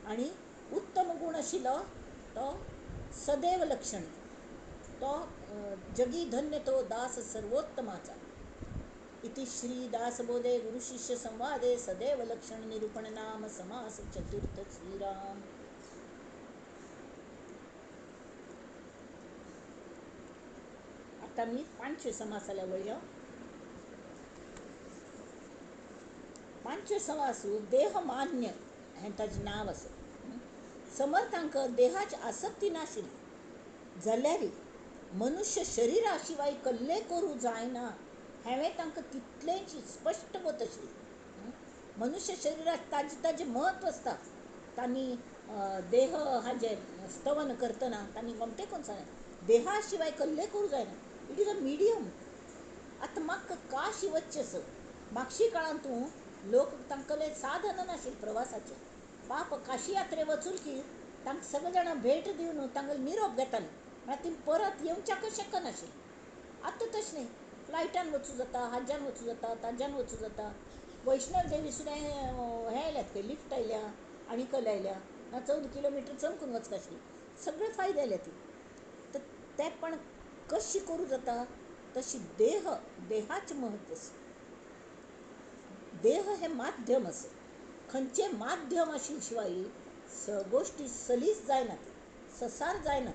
आणि उत्तम गुण आशिल्लो तो सदैव लक्षण. तो जगी धन्य तो दास सर्वोत्तमाचा. इति श्री दासबोधे गुरु शिष्य संवादे सदैव लक्षण निरूपण नाम समास चतुर्थ श्रीराम. आता मी 5 समासाला वळयो. 5 समास देह मान्य हें ताजें नांव आसा. समर्थांक देहाची आसक्ती नाशिल्ली जाल्यार मनुष्य शरिरा शिवाय कल्ले करूं जायना हें तांकां तितलेंच स्पश्ट वत आशिल्लें. मनुष्य शरिरात ताजें महत्व आसता. तांणी देह हाजे स्तवन करतना तांणी ममते कोण सांगलें देहा शिवाय कल्ले करूं जायना. It is a medium. आतां म्हाका काशी वच्चेस, मागशी काळान तूं लोक तांकले साधन नाशिल्लें प्रवासाचें. पाप काशी यात्रे वचून की तांकां सगळे जाणां भेट दिवन तांगेलो निरोप घेतालीं, म्हळ्यार ती परत येवच्याक शक्य नाशिल्लें. आतां तशें न्ही, फ्लायटान वचूं जाता, हाज्यान वचूं जाता, ताज्यान वचूं जाता. वैष्णव देवी सुद्दां हें आयल्यात खंय लिफ्ट आयल्या आनी कल आयल्या. 14 किलोमीटर चमकून वचपाक आशिल्ली. सगळे फायदे आयले ती. तर ते पण कशी करूं जाता तशी देहाचें महत्व आसा. देह हे माध्यम आसा. खंयचे माध्यम आशिल्ले शिवाय गोश्टी सलीस जायना, ससार जायना.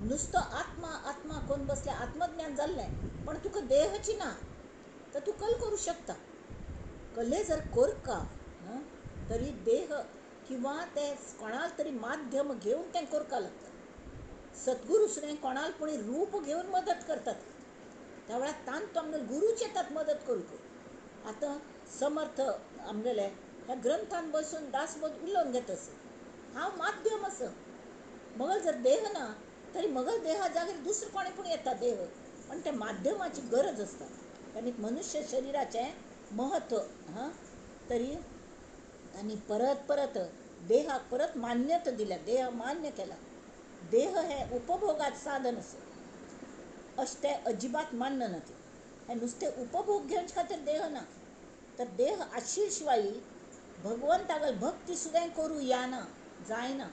नुसतं आत्मा कोण बसले आत्मज्ञान जाल्लें पण तुका देहची ना तर तू कल करू शकता. कले जर कोरका तरी देह किंवा ते कोणाल तरी माध्यम घेऊन तें कोरका लागता. सद्गुरू सुद्दां कोणाल पूण रूप घेऊन मदत करतात. त्या वेळार तांकां आमगे गुरूच येतात मदत करूंक. आतां समर्थ आमगेले ह्या ग्रंथान बसून दासबोध उलोवन घेतस. हांव माध्यम आसा. मगल जर देह ना तरी मगल देहा जागेर दुसरो कोणी पूण येता देह, पण त्या माध्यमाची गरज आसता. आनी मनुष्य शरिराचें महत्व तरी आनी परत देहाक परत मान्यता दिल्या. देह मान्य केला. देह हे उपभोगाचें साधन आसा अशें तें अजिबात मान्य ना. हे नुसते उपभोग घेवचे खातीर देह ना. तर देह आशिल्ले शिवाय भगवंतागेल भक्ती सुद्दां करूं जायना.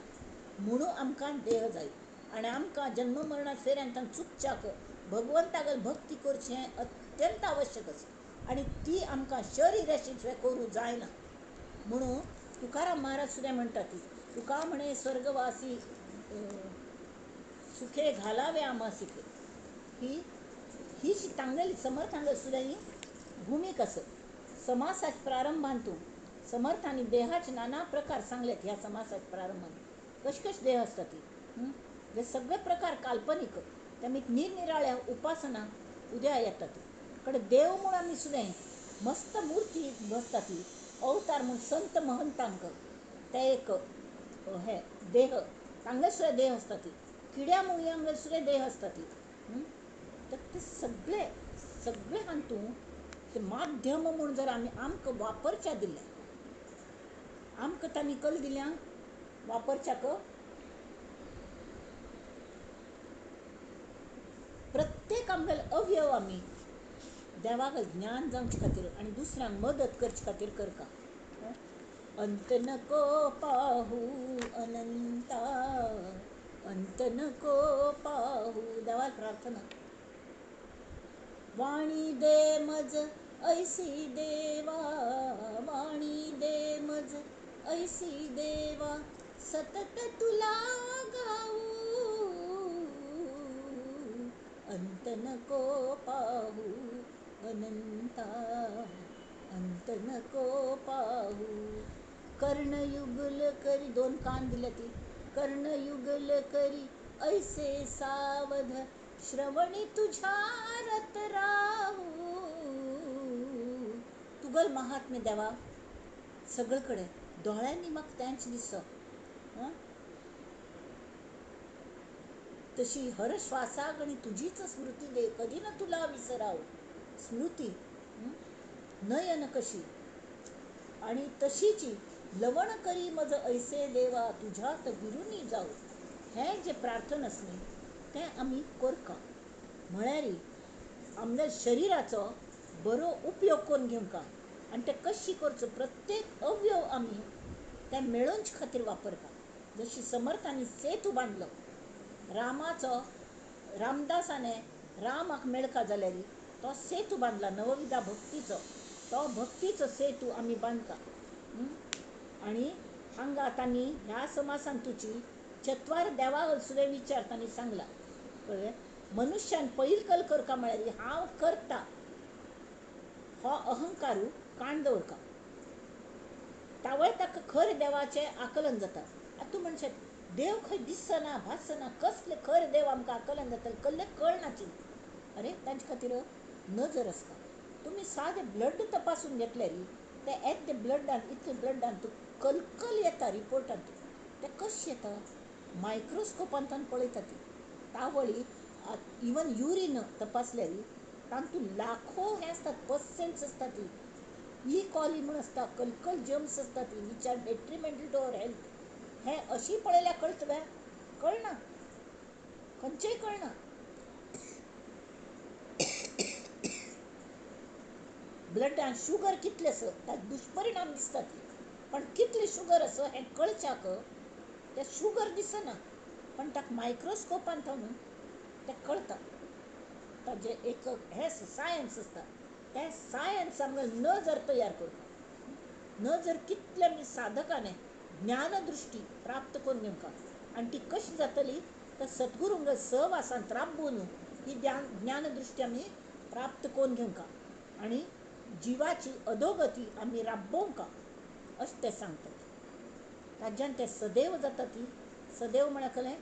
म्हणून आमकां देह जाय. आनी आमकां जन्म मरणाच्या फेऱ्यांतल्यान चुकच्याक भगवंतागेल भक्ती करचें हें अत्यंत आवश्यक आसा. आनी ती आमकां शरिराशी शिवाय करूं जायना. म्हणून तुकाराम महाराज सुद्दां म्हणटा ती तुका म्हणे स्वर्गवासी सुखे घालावे आम्हासिक. ही तांगेली समर्थांगेल सुद्दां ही भूमिका आसा. समासाच्या प्रारंभान तूं समर्थांनी देहाचे नाना प्रकार सांगलेत. ह्या समासाच्या प्रारंभान कशी देह असता ती हे सगळे प्रकार काल्पनिक. त्यामुळे निरनिराळ्या उपासना उद्या येतात. कडे देव म्हणून आमी सुद्दां मस्त मूर्ती बसता ती अवतार म्हणून संत महंतांक ते एक हे देह तांगे सुद्दां देह आसता ती. किड्या मुळयांगेर सुद्दां देह आसता ती. तर ते सगळे हातून ते माध्यम म्हणून जर आमी आमकां वापरच्या दिले, आमकां तांणी कल दिल्या वापरच्याक प्रत्येक आमगेले अवयव आमी देवाक ज्ञान जावचे खातीर आनी दुसऱ्यांक मदत करचे खातीर करता. अंत नको पाहू अनंता, अंत नको पाहू. देवा प्रार्थना. वाणी दे मज ऐसी देवा, वाणी दे मज ऐसी देवा, सतत तुला गाऊ. अंत नको पाहू अनंता, अंत नको पाहू. कर्णयुगल करी, 2 कान दिले ती. कर्णयुगल करी ऐसे सावध, श्रवणी तुझ्या रत राहू. तुगल महात्म्य देवा सगळीकडे दोळ्यांनी म्हाका तेंच दिसो. तशी हर श्वासाक आणि तुझीच स्मृती दे, कधी न तुला विसराव. स्मृती नयन कशी आणि तशीची लवण करी मज ऐसे देवा, तुझ्यात विरुनी जाऊ. हे जे प्रार्थना न्ही ते आमी करता. म्हळ्यार आमच्या शरिराचो बरो उपयोग करून घेवका आनी ते कशी करचो. प्रत्येक अवयव आमी ते मेळोवचे खातीर वापरता. जशी समर्थांनी सेतू बांदलो रामाचो, रामदासाने रामाक मेळका जाल्यार तो सेतू बांदला नवविधा भक्तीचो. तो भक्तीचो सेतू आमी बांदता. आनी हांगा तांणी ह्या समासांतूची चत्वार देवा सुद्दां विचारतांनी सांगला. कळ्ळें. मनुष्यान पैलकल करता म्हळ्यार हांव करता हो अहंकारू काण दवरता. तावय ताका खर देवाचें आकलन जाता. आतां तूं म्हणशें देव खंय दिसना भासना, कसले खर देव आमकां आकलन जाता, कसले कळनाची. अरे तांचे खातीर नजर आसता. तुमी सादें ब्लड तपासून घेतल्यार ते एट द ब्लडान, इतले ब्लडान तूं कलकल येता रिपोर्टांत. ते कशें येता? मायक्रोस्कोपांतल्यान पळयता ती तावळी. इवन युरीन तपासल्यार तातूंत लाखो हे आसतात, पर्सेंट्स आसता ती. ई कॉली म्हूण आसता, कलकल जर्म्स आसता ती, which are detrimental to our health. हे अशी पळयल्यार कळटा काय? कळना, खंयचेय कळना. ब्लडान शुगर कितले आसा ताचे दुश्परिणाम दिसता ती. पण कितली शुगर आसा हें कळच्याक ते शुगर दिसना, पण ताका मायक्रोस्कोपान ते कळटा. ताजे एक हे सायन्स आसता. ते सायन्स आमकां नजर तयार करता. नजर कितले आमी साधकाने ज्ञानदृष्टी प्राप्त करून घेवका. आनी ती कशी जातली तर सद्गुरूंक सहवासांत राबून ही ज्ञानदृष्टी आमी प्राप्त करून घेवका आनी जिवाची अधोगती आमी राबोवंका अशें ते सांगतात. ताज्यान ते सदैव जाता ती. सदैव म्हळ्यार कळ्ळें,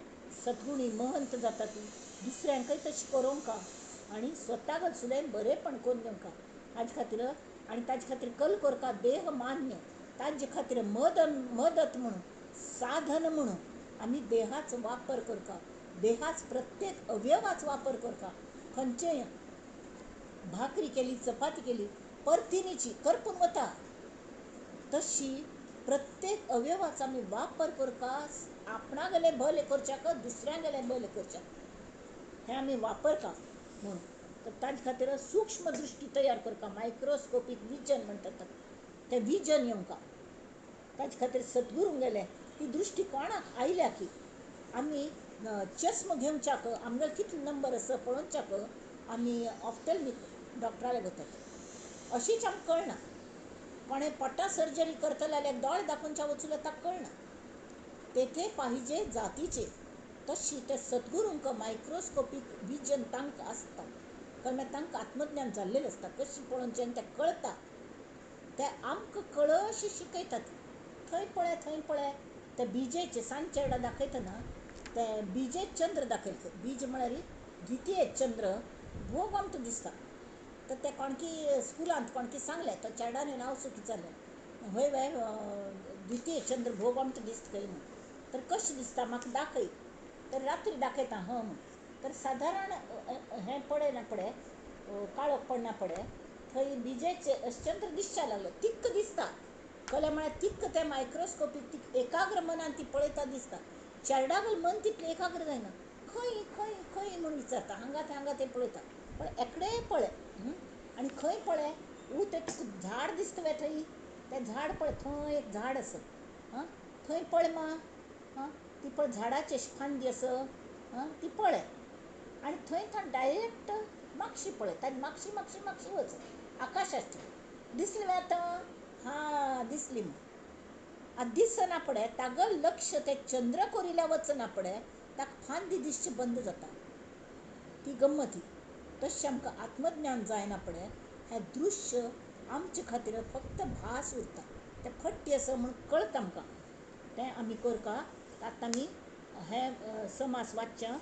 सद्गुणी महंत जाता ती. दुसऱ्यांकय तशी करोवंका आनी स्वताक सुद्दां बरेपण करून घेवंका. ताजे खातीर आनी ताजे खातीर कल करता देह मान्य. ताजे खातीर मदत म्हणून, साधन म्हणून आमी देहाचो वापर करता. देहाच प्रत्येक अवयवाचो वापर करता. खंयचेय भाकरी केली, चपाती केली, परतिनीची करपून वता. तशी प्रत्येक अवयवाचो आमी वापर करता. आपणा गेले भले करच्याक, दुसऱ्यां गेले भले करच्याक हे आमी वापरता म्हणून. तर ताजे खातीर सूक्ष्म दृश्टी तयार करता. मायक्रोस्कोपीक विजन म्हणटात ते विजन येवंका. ताजे खातीर सद्गुरूंक गेले ती दृश्टी कोणाक आयल्या की आमी चश्म घेवच्याक आमगेलो कितलो नंबर आसा पळोवच्याक आमी ऑफ्थॅल्मिक डॉक्टराले वतात. अशीच आमकां कळना. कोणें पोटा सर्जरी करतले जाल्यार दोळे दाखोवच्या वचून ताका कळना. तेथे पाहिजे जातीचे. तशी ते सद्गुरूंक मायक्रोस्कोपीक विजन तांकां आसता. कारण तांकां आत्मज्ञान जाल्लेलें आसता. कशी पळोवचें आनी तें कळटा. ते आमकां कळशी शिकयतात. थंय पळय, थंय पळय, ते बिजेचे सांजचेडा दाखयतना ते बिजे चंद्र दाखयले. बीज म्हळ्यार द्वितीय चंद्र भोगवंत दिसता. तर ते कोणकी स्कुलांत कोणकी सांगलें, तो चेड्याने नांव सुद्दां विचारलें, हय बाय द्वितीय चंद्र भोगवंत दिसता खंय म्हूण. तर कशें दिसता म्हाका दाखय. तर रात्री दाखयता म्हूण. तर सादारण हें पळयना पळय, काळोख पडना पळय, थंय बिजेचे चंद्र दिसच्या लागलो. तिक्क दिसता. कळ्ळें म्हळ्यार तिक्क ते मायक्रोस्कोपीक ती एकाग्र मनान ती पळयता दिसता. चेड्यागेलें मन तितलें एकाग्र जायना. खंय खंय खंय म्हूण विचारता. हांगा तें पळयता. पण एकडे पळय आनी खंय पळय उत झाड दिसता थंय तें झाड पळय थंय एक झाड आसा थंय पळय मा ती पळय झाडाचे फांदी आसा ती पळय आनी थंय थंय डायरेक्ट म्हापशी पळय ताजे म्हापशी म्हापशी म्हापशी वच आकाशाची दिसली आतां दिसली दिसना पळय ताका लक्ष ते चंद्र कोरिल्या वचना पळय ताका फांदी दिसची बंद जाता ती गम्मत ही तशें आमकां आत्मज्ञान जायना पळय हें दृश्य आमचे खातीर फक्त भास उरता तें फट्टी आसा म्हणून कळटा आमकां तें आमी करता आतां आमी हें समास वाचच्या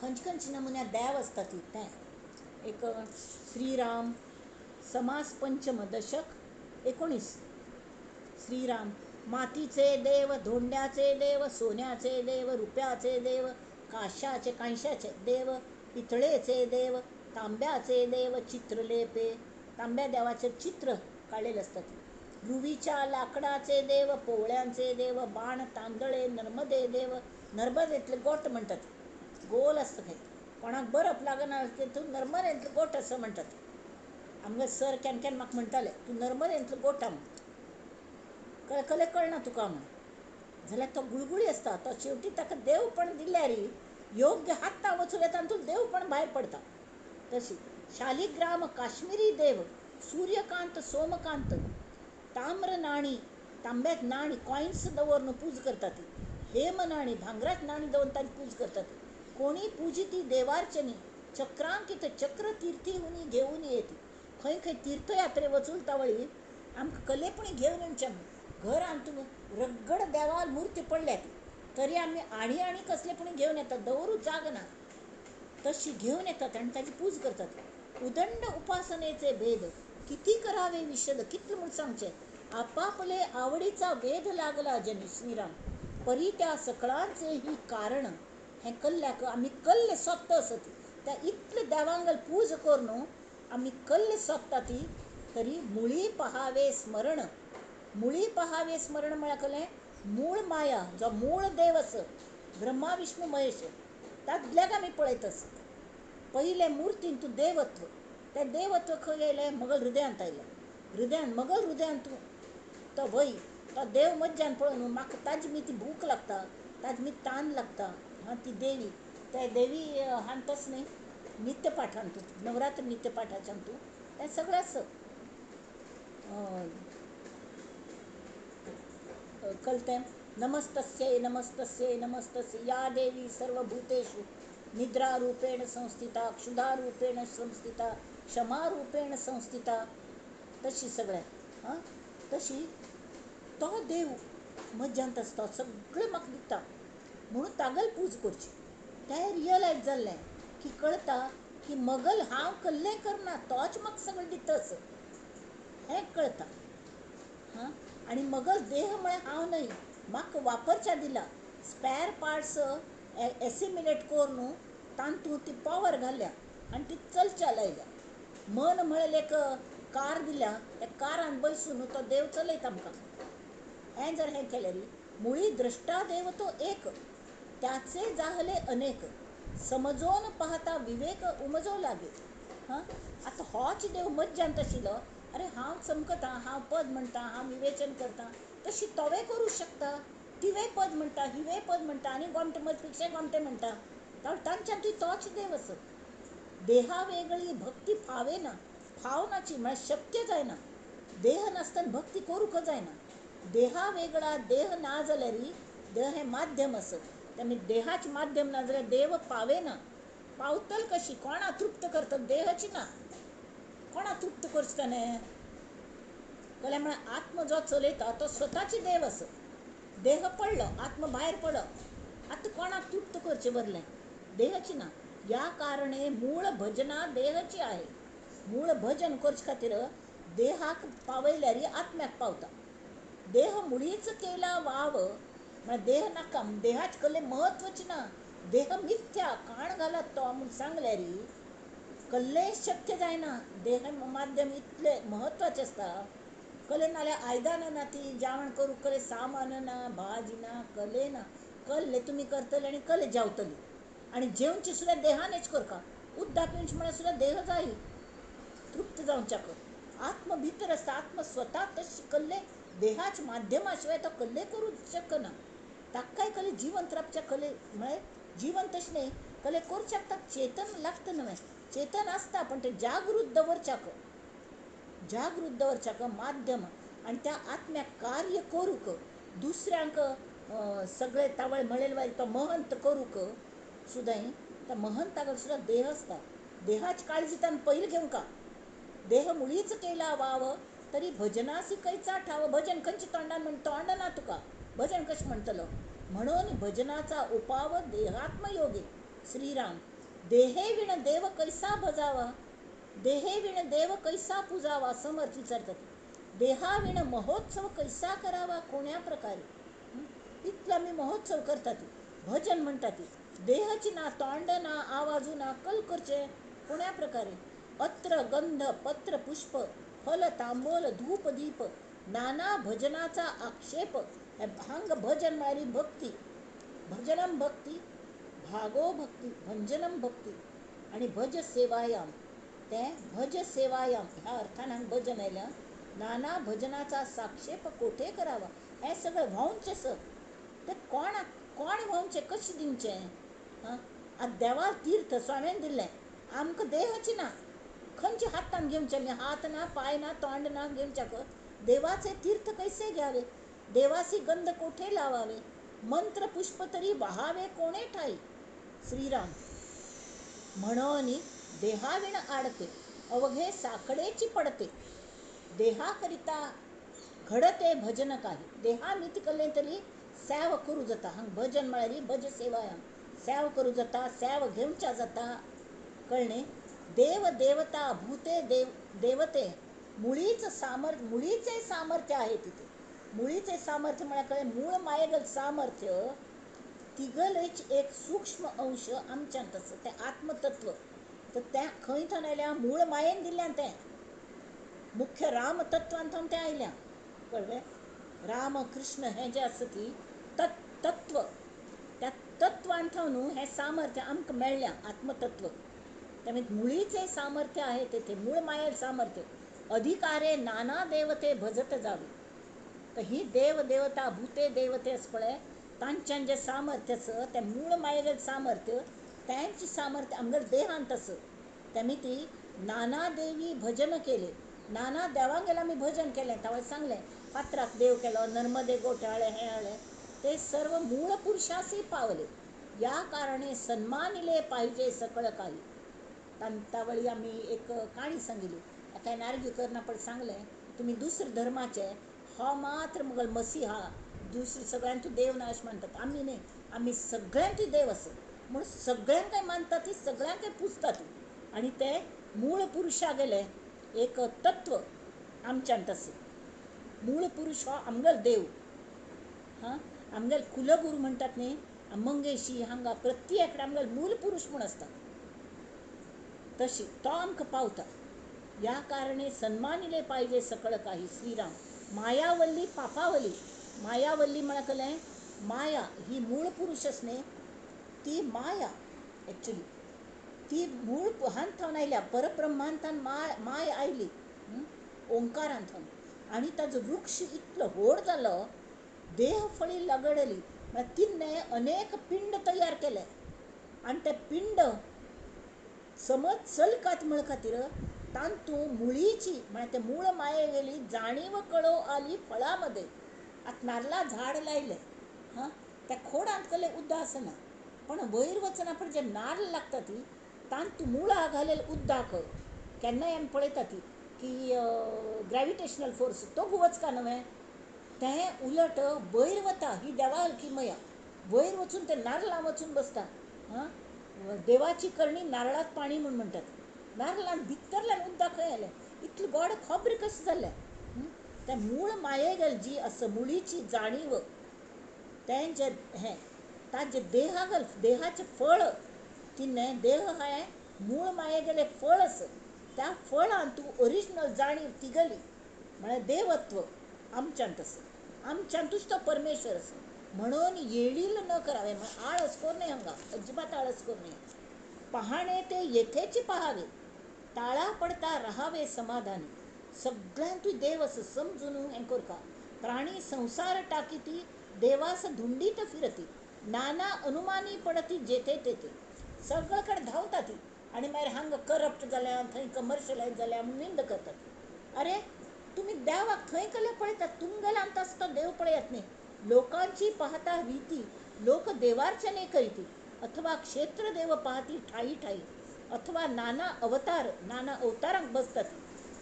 खंयचे खंयचे नमुन्यार देव आसता ती तें एक श्रीराम समास पंचम दशक 19 श्रीराम मातीचे देव धोंड्याचे देव सोन्याचे देव रुपयाचे देव कांशाचे देव पितळेचे देव तांब्याचे देव चित्रलेपे तांब्या देवाचे चित्र काढलेले असतात रुवीच्या लाकडाचे देव पोवळ्यांचे देव बाण तांदळे नर्मदे देव नर्मदेतले गोट म्हणतात गोल असतं काही कोणाक बरफ लागना तूं नर्मदेंतलो गोट असं म्हणटात आमगे सर केन्ना म्हाका म्हणटाले तूं नर्मदेंतलो गोट कळना तुका म्हण जाल्यार तो गुळगुळी आसता तो शेवटी ताका देवपण दिल्यार योग्य हातां वचून येता आनी तूं देवपण भायर पडता तशी शालिग्राम काश्मीरी देव सूर्यकांत सोमकांत ताम्र नाणी तांब्यात नाणी कॉइन्स दवरून पूज करतात हेम नाणी भांगरात नाणी दवरून ताची पूज करतात कोणी पूजी ती देवार्चनी चक्रांकित चक्र तीर्थी हुनी घेऊन येते खंय खंय तीर्थयात्रे वचून तावळी आमकां कलेपणी घेवन येवचें घर आमचें रगड देवाल मुर्ती पडल्यात तरी आमी आनी कसलेपणी घेवन येतात दवरूच जाग ना तशी घेवन येतात आनी ताची पूज करतात उदंड उपासनेचे भेद किती करावे विशद कितले म्हूण सांगचें आपापले आवडीचा वेध लागला जनी श्रीराम परी त्या सकळांचे ही कारण हें कल्ल्याक आमी कल्ले सोदता आसत त्या इतले देवांगल पूज करून आमी कल्ले सोदता ती तरी मुळी पहावे स्मरण म्हळ्यार कळ्ळें मूळ माया जो मूळ देव आसा ब्रह्मा विष्णू महेश तातल्याक आमी पळयत आसत पयले मुर्तीन तूं देवत्व तें देवत्व खंय येयलें मगल हृदयान मगल हृदयान तूं तो वय तो देव मज्जान पळोवन म्हाका ताजी मी ती भूक लागता ताजी मी तान लागता ती देवी त्या देवी हांतच न्ही नित्यपाठान तूं नवरात्र नित्यपाठाच्यान तूं तें सगळें आसा कळतें नमस्तस्यै नमस्तस्यै नमस्तस्यै या देवी सर्वभूतेषु निद्रारूपेण संस्थिता क्षुधारूपेण संस्थिता क्षमारूपेण संस्थिता तशी सगळ्या तशी तो देव मज्जांत आसता सगळें म्हाका दिता म्हणून तागल पूज करची तें रियलायज जाल्लें की कळटा की मगल हांव कल्लें करना तोच म्हाका सगळें दितस हें कळटा आनी मगल देह म्हळ्यार हांव न्हय म्हाका वापरच्या दिला स्पॅर पार्ट्स एसिमिलेट करून तांतूं ती पावर घाल्या आनी ती चलच्या लायल्या मन म्हळ्यार एक कार दिल्या त्या कारान बसून तो देव चलयता आमकां हें जर हें केलें मुळी द्रश्टा देव तो एक त्याचे जाहले अनेक समजोन पाहता विवेक उमजो लागे आतां होच देव मज्जांत आशिल्लो अरे हांव चमकता हांव पद म्हणटा हांव विवेचन करता तशी तोवे करूं शकता तिवे पद म्हणटा हिवे पद म्हणटा आनी गोमटे मजपेक्षा गोमटे म्हणटा तांच्यान ती तोच देव आसत देहा वेगळी भक्ती फावनाची म्हळ्यार शक्य जायना देह नासतना भक्ती करूंक जायना देहा वेगळा देह ना जाल्यार देह हें माध्यम आसत त्यामुळे देहाचे माध्यम ना जाल्यार देव पावेना पावतल कशी कोणा तृप्त करता देहाची ना कोणा तृप्त करचें ताणें कळ्ळें म्हळ्यार आत्म जो चलयता तो स्वताची देव आसत देह पडलो आत्म भायर पडलो आतां कोणाक तृप्त करचें बरलें देहाची ना या कारणे मूळ भजना देहाची आहे मूळ भजन करचे खातीर देहाक पावयल्यार आत्म्याक पावता देह मुळीच केला वाव म्हळ्यार देह नाका देहाचे कसलें म्हत्वाची ना देह मिथ्या काण घालत तो म्हूण सांगल्यार कसलें शक्य जायना देह माध्यम इतले म्हत्वाचें आसता कले नाल्यार आयदनां ना ती जेवण करूंक कले सामान ना भाजी ना कले ना कल्ले तुमी करतले आनी कले जेवतली आनी जेवची सुद्दां देहानच करता उदक पिवची म्हळ्यार सुद्दां देह जाय तृप्त जावच्याक आत्म भितर आसता आत्म स्वता तशी कल्ले देहाच्या माध्यमाशिवाय तो कल्ले करूच शकना ताका काय कले जिवंत रावच्या कले म्हळ्यार जीवन तशें न्ही कले करच्याक ताका चेतन लागता न्हय चेतन आसता पण ते जागृत दवरच्याक माध्यम आणि त्या आत्म्याक कार्य करूक दुसऱ्यांक सगळे तावळे मळेल वायले तो महंत करूक सुद्दां त्या महंताकडे सुद्धा देह असता देहाची काळजी ताणें पयलीं घेवंका देह मुळीच केला वाव तरी भजनासी कैचा ठाव भजन खंयची तोंडान म्हण तोंडना तुका भजन कशें म्हणटलो म्हणून भजनाचा उपाव देहात्मयोगी श्रीराम देहे विण देव कैसा भजावा देहे विण देव कैसा पुजावा समर्थ विचारतात देहा विण महोत्सव कैसा करावा कोण्या प्रकारे इतला मी महोत्सव करतात भजन म्हणतात देहाची ना तोंड ना आवाजू ना कल करचे कोण्या प्रकारे अत्र गंध पत्र पुष्प फल तांबोल धूप दीप नाना भजनाचा आक्षेप हांग भजन मारी भक्ती भजनम भक्ती भागो भक्ती भंजनम भक्ती आणि भज सेवायाम ते भज सेवायाम ह्या अर्थान हांग भजन आयल्या नाना भजनाचा साक्षेप कोठे करावा हे सगळं व्हावंचे सर ते कोण व्हावंचे कशें दिवचे हां आतां देवा तीर्थ स्वाम्यान दिल्लें आमकां देहाची ना खंयचे हातान घेवचे हात ना पाय ना तोंड ना घेवच्याक देवाचे तीर्थ कैसे घ्यावे देवासी गंध कोठे लावावे मंत्र पुष्प तरी वहावे कोणे ठाई श्रीराम म्हणून देहाविण आडते अवघे साकडेची पडते देहाकरिता घडते भजन काही देहा नीती कल्ले तरी सेव करू जाता हांग भजन म्हळ्यार भज सेवायाम सेव करू जाता सेव घेवच्या जाता कळ्ळें देव देवता भूते देवते मुळीचे सामर्थ्य आहे तिथे मुळीचे सामर्थ्य म्हळ्यार कळ्ळें मूळ मायेगल सामर्थ्य तिगलेच एक सूक्ष्म अंश आमच्यान तसं तें आत्मतत्व तर त्या खंय थंय आयल्या मूळ मायेन दिल्ल्यान तें मुख्य रामतत्वान थंय तें आयल्या कळ्ळें राम कृष्ण हें जें आसा ती तत्व त्या तत्वान थंय न्हू हें सामर्थ्य आमकां मेळ्ळ्या आत्मतत्व त्यामुळे मुळीचे सामर्थ्य आहे तेथे मूळ मायेल सामर्थ्य अधिकारे नाना देवते भजत जावे तर ही देव देवता भूते देवते आस पळय तांच्यान जें सामर्थ्य आसा तें मूळ मायेगेल सामर्थ्य त्यांची सामर्थ्य आमगेर देहांत आसा त्यामुळे ती नाना देवी भजन केले नाना देवांगेर आमी भजन केलें तावळे सांगलें पात्राक देव केलो नर्मदे गोठे हें हाळें ते सर्व मूळ पुरुषासी पावले या कारणे सन्मानिले पाहिजे सकळ काही तावळी आम्ही एक काणी सांगितली आता आर्ग्यू करना पण सांगलें तुम्ही दुसरे धर्माचे हो मात्र मुगल मसीहा दुसरे सगळ्यांतू देव ना अशें मानतात आमी न्ही आमी सगळ्यांतूय देव आसा म्हूण सगळ्यांक मानतात ती सगळ्यांक पुजतात आणि ते मूळ पुरुषा गेले एक तत्व आमच्यान तसं मूळ पुरुष हो आमगेल देव हां आमगेल कुलगुरू म्हणटात न्ही मंगेशी हांगा प्रत्येक आमगेल मूल पुरुष म्हूण आसता तशी तो आमकां पावता या कारणे सन्मानिले पाहिजे सकळ काही श्रीराम मायावल्ली पापावली मायावल्ली म्हळ्यार कळ्ळें माया ही मूळ पुरुष न्ही ती माया एक्चुली ती मूळ हांथावन आयल्या परब्रह्मांतान माय आयली ओंकारांथान आनी ताजो वृक्ष इतलो व्हड जालो देह फळी लगडली म्हळ्यार तिणें अनेक पिंड तयार केले आनी ते पिंड समज चलकात म्हळ खातीर तांतू मुळीची म्हळ्यार ते मूळ माये गेली जाणीव कळो आली फळामध्ये आतां नाल्ला झाड लायलें हां त्या खोडांत कले उद्दां आसना पण वयर वचना पण जे नाल्ल लागता ती तांतू मुळा घालेल उद्दाक केन्नाय आमी पळयता ती की ग्रॅविटेशनल फोर्स तो वचका न्हय तें उलट वयर वता ही देवा हलकी मया वयर वचून ते नाल्लां वचून बसता हां देवाची करणी नारळात पाणी म्हूण म्हणटात नारळान भितरल्यान उद्दां खंय आलें इतलें गोड खोबरें कशें जालें त्या मूळ मायेगेल जी आसा मुळीची जाणीव तें जें हें ताजे देहाचें फळ तिणें देह हें मूळ मायेगेलें फळ आसा त्या फळान तूं ओरिजिनल जाणीव तिगली म्हळ्यार देवत्व आमच्यान तसं आमच्यानूच तो परमेश्वर आसा म्हणून येळील न करावे आळस कोर न्ही हांगा अजिबात आळस कोर न्ही पहाणे ते येथेची पहावे ताळा पडता राहावे समाधानी, सगळ्यांतू देवस समजून हें करका. प्राणी संसार टाकीती, देवास धुंडीत फिरती, नाना अनुमानी पडती जेथे तेथे. सगळ्याकडे धांवता ती आणि मागीर हांगा करप्ट जाल्या, थंय कमर्शलायज जाल्या म्हूण निंद करतात. अरे तुम्ही देवाक थंय केले पळयतात, तुमगेला आमत आसता देव पळयात न्ही. लोकांची पाहता रीती, लोक देवार्चने करीती, अथवा क्षेत्र देव पाहती ठाई ठाई, अथवा नाना अवतारांक बसतात.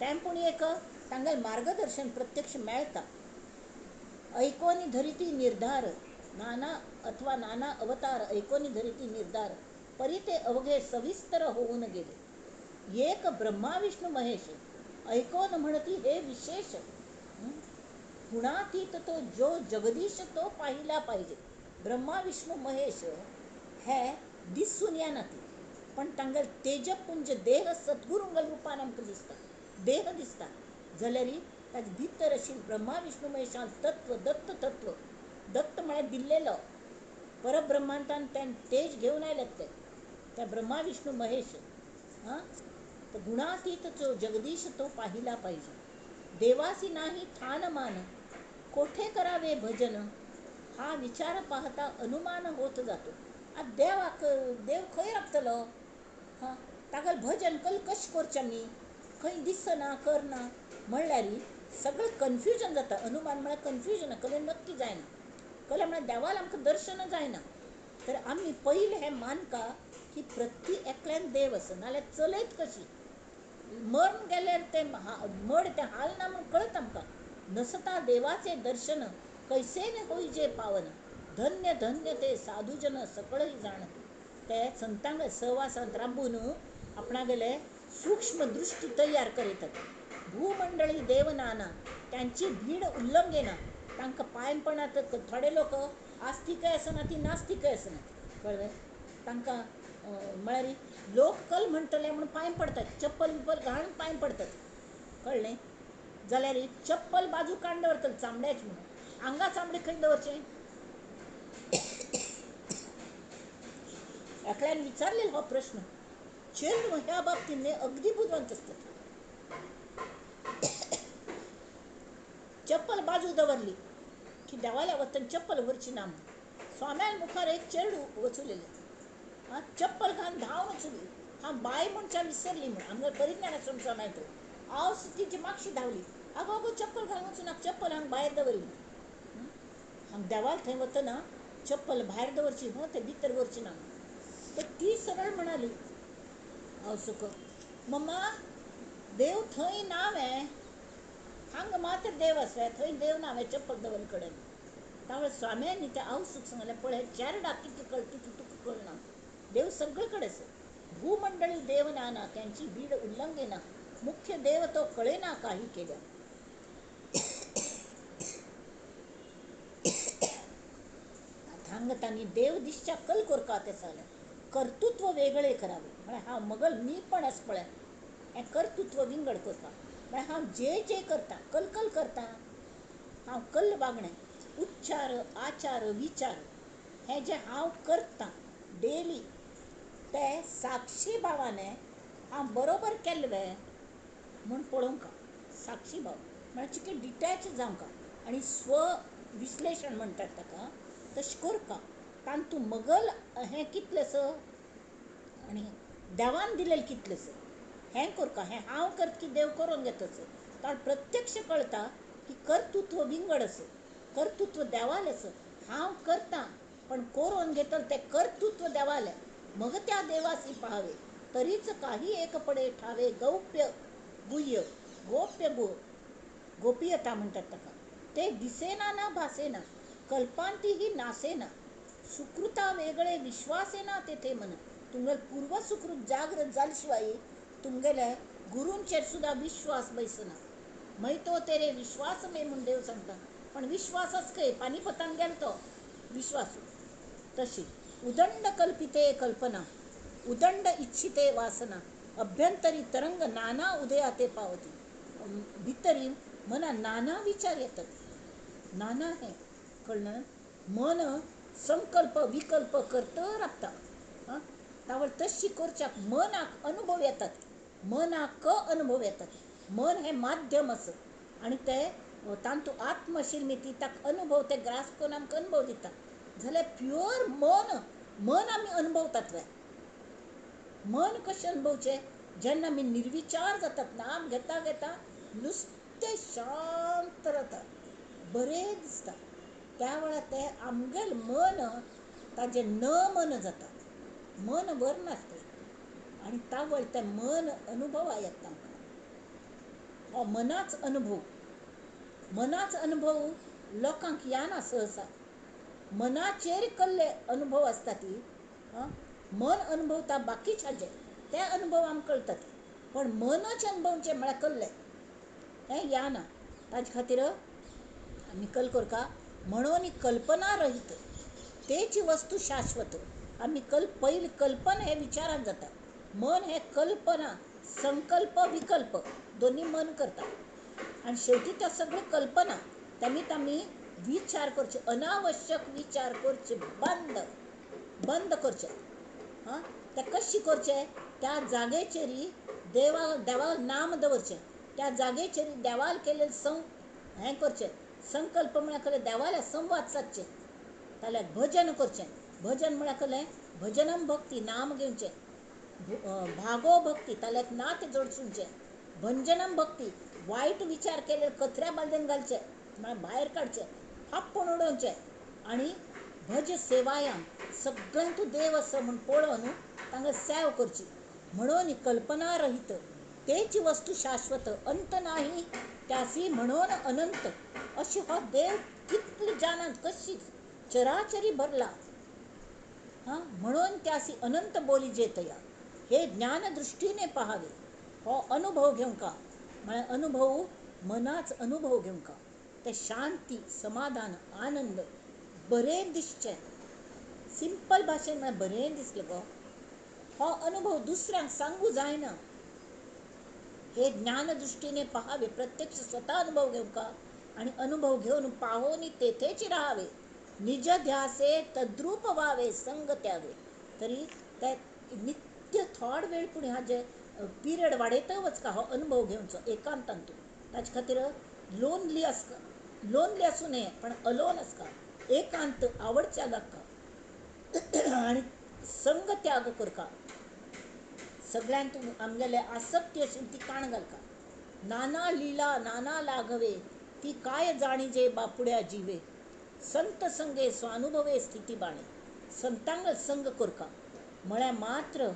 तेम एक तांगेल मार्गदर्शन प्रत्यक्ष मेळता. ऐकोनी धरिती निर्धार, नाना अवतार ऐकोनी धरिती निर्धार, परी ते अवघे सविस्तर होऊन गेले. एक ब्रह्मा विष्णू महेश, ऐकोन म्हणती हे विशेष. गुणातीत तो जो जगदीश तो पाहिला पाहिजे. ब्रह्मा विष्णू महेश हे दिसून येना ती, पण तांगेल तेजपुंज देह सद्गुरूंगल रुपान आमकां दिसता. देह दिसता जाल्यार ताजे भितर अशी ब्रह्मा विष्णू महेशान तत्व, दत्त तत्व, दत्त म्हळ्यार दिल्लेलो, परब्रह्मांतान त्यान तेज घेऊन आयलेत ते, त्या ब्रह्मा विष्णू महेश. तर गुणातीत जो जगदीश तो पाहिला पाहिजे. देवासी नाही ठाण मान, कोठे करावे भजन, हा विचार पाहता अनुमान होत जातो. देव खंय रावतलो, तागेल भजन कशें करचें आमी, खंय दिसना करना म्हणल्यार सगळें कन्फ्युजन जाता. अनुमान म्हळ्यार कन्फ्युजन, कले नक्की जायना, कले म्हळ्यार देवाल आमकां दर्शन जायना. तर आमी पयलें हें मानका की प्रती एकल्यान देव आसा, नाल्यार चलयत कशी. मरण गेल्यार ते मड ते हाल ना म्हूण कळत आमकां. नसता देवाचे दर्शन, कैसेने होईजे पावन, धन्य धन्य ते साधुजन सकळही जाणत. ते संतांग सहवासांत राबून आपणागेले सूक्ष्म दृष्टी तयार करीतात. भूमंडळी देव नाना, त्यांची भीड उल्लंघेना. तांकां पायणपणात थोडे लोक आस्तिकय आसना ती नास्तिकय आसना, कळ्ळें. तांकां म्हळ्यार लोक कल म्हणटले म्हणून पांय पडतात, चप्पल बिप्पल घालून पांय पडतात, कळ्ळें. जाल्यार चप्पल बाजू काडून दवरतले चामड्याची म्हणून, आंगा चामडे खंय दवरचें. एकल्यान विचारलेलो हो प्रश्न. चेडूं ह्या बाबतींत अगदी बुदवंत असतात. चप्पल बाजू दवरली की देवाल्या वतन चप्पल व्हरची ना म्हणून. स्वाम्यान मुखार एक चेडूं वचूलेलें, चप्पल घालून धांवन वचूली. हांव बाय म्हणच्या विसरली म्हणून, आमगे परिज्ञान आश्रम स्वाम्यान थंय. हांव तिची मागशी धांवली, आगो आगो चप्पल घालून वचूं नाका, चप्पल हांगा भायर दवरली. हांव देवाल थंय वतना चप्पल भायर दवरची ते भितर व्हरची ना. तर ती सरळ म्हणाली हांव सकट, मम्मा देव थंय नावें, हांगा मात्र देव आसा, थंय देव नावें चप्पल दवरले कडेन. त्यामुळे स्वाम्यांनी त्या आवसूक सांगलें, पळय चेरडा कितली कळटी ती तुका कळना. देव सगळे कडेन आसा. भूमंडळी देव नाना, त्यांची भीड उल्लंघेना. मुख्य देव तो कळेना काही केल्या. हांगतानी देव दिश्च्या कल करका ते सांगलें. कर्तृत्व वेगळे करावे, म्हळ्यार हांव मगल मी पण आसा पळय हें कर्तृत्व विंगड करता. म्हळ्यार हांव जे करता, कल करता, हांव कल्ल वागणें, उच्चार आचार विचार हें जें हांव करता डेली, ते साक्षी भावाने हांव बरोबर केल्लें म्हूण पळोवंका. साक्षी भाव म्हळ्यार चिकी डिटॅच जावंका आनी स्व विश्लेशण म्हणटात ताका, तशें करता. तातूंत मगल हें कितलें आसा आनी देवान दिलेलें कितलें आसा हें करता. हें हांव करता की देव करून घेताच. कारण प्रत्यक्ष कळटा की कर्तृत्व विंगड आसा, कर्तृत्व देवालें आसा. हांव करता पण करून घेतलं ते कर्तृत्व देवालें. मग त्या देवासी पाहावे, तरीच काही एक पडे ठावे. गौप्य गुह्य, गोप्य गोपीयता म्हणतात ताका. ते दिसेना ना भासेना, कल्पांतीही नासेना. सुकृता वेगळे विश्वासेना तेथे मन. तुमगेल पूर्व सुकृत जागृत जाले शिवाय तुमगेले गुरूंचेर सुद्धा विश्वास बैसना. मै तो तेरे विश्वास में म्हूण देव सांगता. पण विश्वासच खंय, पानिपतान गेलो तो विश्वास. तशी उदंड कल्पिते कल्पना, उदंड इच्छिते वासना, अभ्यंतरी तरंग नाना उदयाते पावती. भितरी मना नाना विचार येतात, नाना हे कळलं. मन संकल्प विकल्प करत राबता. त्यावर तशी करच्याक मनाक अनुभव येतात मनाक अनुभव येतात. मन हे माध्यम असं आणि ते तांतू आत्मशिर्मिती ताक अनुभव ते ग्रास करून आमकां अनुभव दिता. जाल्यार प्युअर मन मन आमी अनुभवतात वे. मन कशें अनुभवचें? जेन्ना आमी निर्विचार जातात, नाम घेता घेता नुस्तें शांत जाता, बरें दिसता. त्या वेळार ते आमगेल मन ताजें न मन जाता. मन वरनात ते आनी तावळ तें मन अनुभवा येता आमकां. हो मनाच अनुभव लोकांक येना सहसा. मनाचेर कल्ले अनुभव आसता ती मन अनुभवता बाकीच्याचे ते अनुभव आमकां कळटात, पण मनच अनुभवचे म्हळ्यार कल्ले हें येना. ताजे खातीर आमी कल करता म्हणून कल्पना रहीत तेची वस्तू शाश्वत. आमी पयली कल्पना हे विचारान जाता. मन हे कल्पना, संकल्प, विकल्प दोन्ही मन करता आनी शेवटी त्यो सगळ्यो कल्पना. तेमीत आमी विचार करचे, अनावश्यक विचार करचे बंद करचे. ते कशें करचे? त्या जागेचेरी देवाक नाम दवरचें. त्या जागेचेर देवाल केले हें करचें. संकल्प म्हळ्यार कळ्ळें देवाले संवाद सादचे. जाल्यार भजन करचें. भजन म्हळ्यार कळ्ळें भजनम भक्ती, नाम घेवचें. भागो भक्ती, ताल्याक नात जोडचुंचें. भंजनम भक्ती, वायट विचार केले कचऱ्या बालदेन घालचे म्हळ्यार भायर काडचे, फाप्पून उडोवचे. आनी भज सेवायाम, सगळ्यांक तूं देव असो म्हूण पळोवन तांकां सेव करची. म्हणून कल्पना रहीत तेची वस्तू शाश्वत, अंत नाही त्यासी म्हणून अनंत. अशी हो देव कितले जाणांत कशीच चराचरी भरला म्हणून त्यासी अनंत बोली जेतया. हे ज्ञान दृष्टीने पहावे. हो अनुभव घेवंका म्हळ्यार अनुभव मनाच अनुभव घेवंका. ते शांती, समाधान, आनंद, बरें दिसचें. सिंपल भाशेन म्हळ्यार बरें दिसलें गो. हो अनुभव दुसऱ्यांक सांगू जायना. हे ज्ञान दृष्टीने पहावे, प्रत्यक्ष स्वतः अनुभव घेवंका आणि अनुभव घेऊन पाहोनी तेथेच राहावे. निज ध्यासे तद्रूप व्हावे, संग त्यागे. तरी ते नित्य थोड वेळ पूण हाजे पिरियड वाडयत वचका हो अनुभव घेवचो एकांतांतून. ताचे खातीर लोनली आसूं नये, पण अलोन आसका, एकांत आवडच्या लागका आनी संग त्याग करका. सगळ्यांतून आमगेले आसक्ती अशी ती काण घालका. नाना लीला नाना लाघवे, ती काय जाणीजे बापुड्या जीवे. संत संगे स्वानुभवे स्थिती बाणे. संतांगल संग करका म्हळ्यार मात्र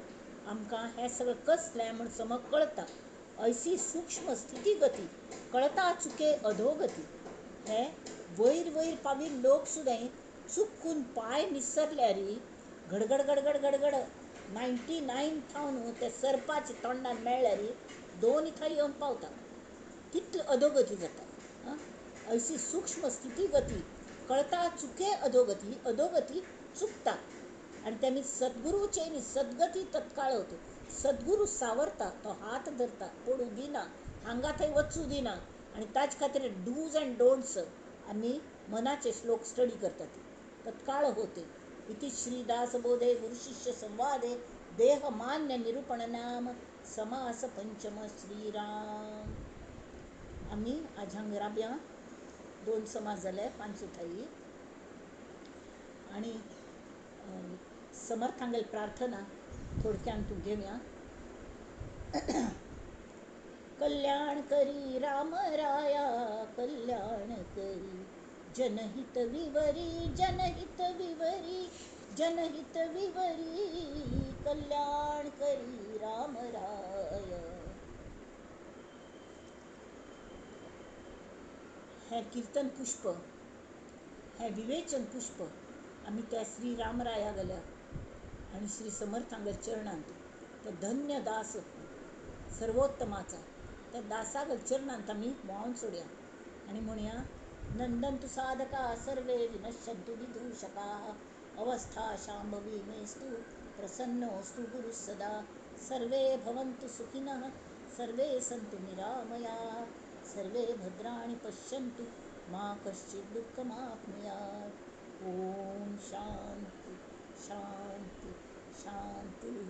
आमकां हें सगळें कसलें म्हूण समज कळटा. ऐसी सूक्ष्म स्थिती गती, कळता चुके अधोगती. हे वयर पावी लोक सुद्दां चुकून पांय निसरल्यार घडघड घडघड घडघड 99 थावन ते सरपाचे तोंडान मेळ्ळ्यार 2 थंय येवन पावता. कितली अधोगती जाता. ऐसी सूक्ष्म स्थिती गती, कळता चुके अधोगती. अधोगती चुकता आणि तेमी सद्गुरूचे सद्गती तत्काळ होते. सद्गुरू सावरता, तो हात धरता, पडू दिना, हांगा थंय वचूं दिना. आणि ताचे खातीर डूज अँड डोंट्स आमी मनाचे श्लोक स्टडी करतात. तत्काळ होते. इति श्रीदास बोधे गुरुशिष्य संवादे देह मान्य निरूपण नाम समास पंचम श्रीराम. आमी आज हांगा राबया 2 समास जाले 5 सुटाई आणि समर्थांगेल प्रार्थना थोडक्यान तू घेवया. कल्याण करी राम राया, कल्याण करी जनहित विवरी, जनहित विवरी, जनहित विवरी. कल्याण करी राम राया. हे कीर्तन पुष्प, हे विवेचन पुष्प आमी त्या श्री रामराया गेल्या आणि श्री समर्थांगेर चरणांत ते धन्य दास सर्वोत्तमाचा त्या दासागेल चरणांत आमी व्हांवन सोडया आणि म्हणया नंदन्तु साधका सर्वे विनश्यन्तु विदूषका. अवस्था शाम्भवी मेस्तु प्रसन्नोऽस्तु गुरुः सदा. सर्वे भवन्तु सुखिनः, सर्वे सन्तु निरामयाः, सर्वे भद्राणि पश्यन्तु मा कश्चित् दुःखमाप्नुयात्. ॐ शान्ति शान्ति शान्तिः.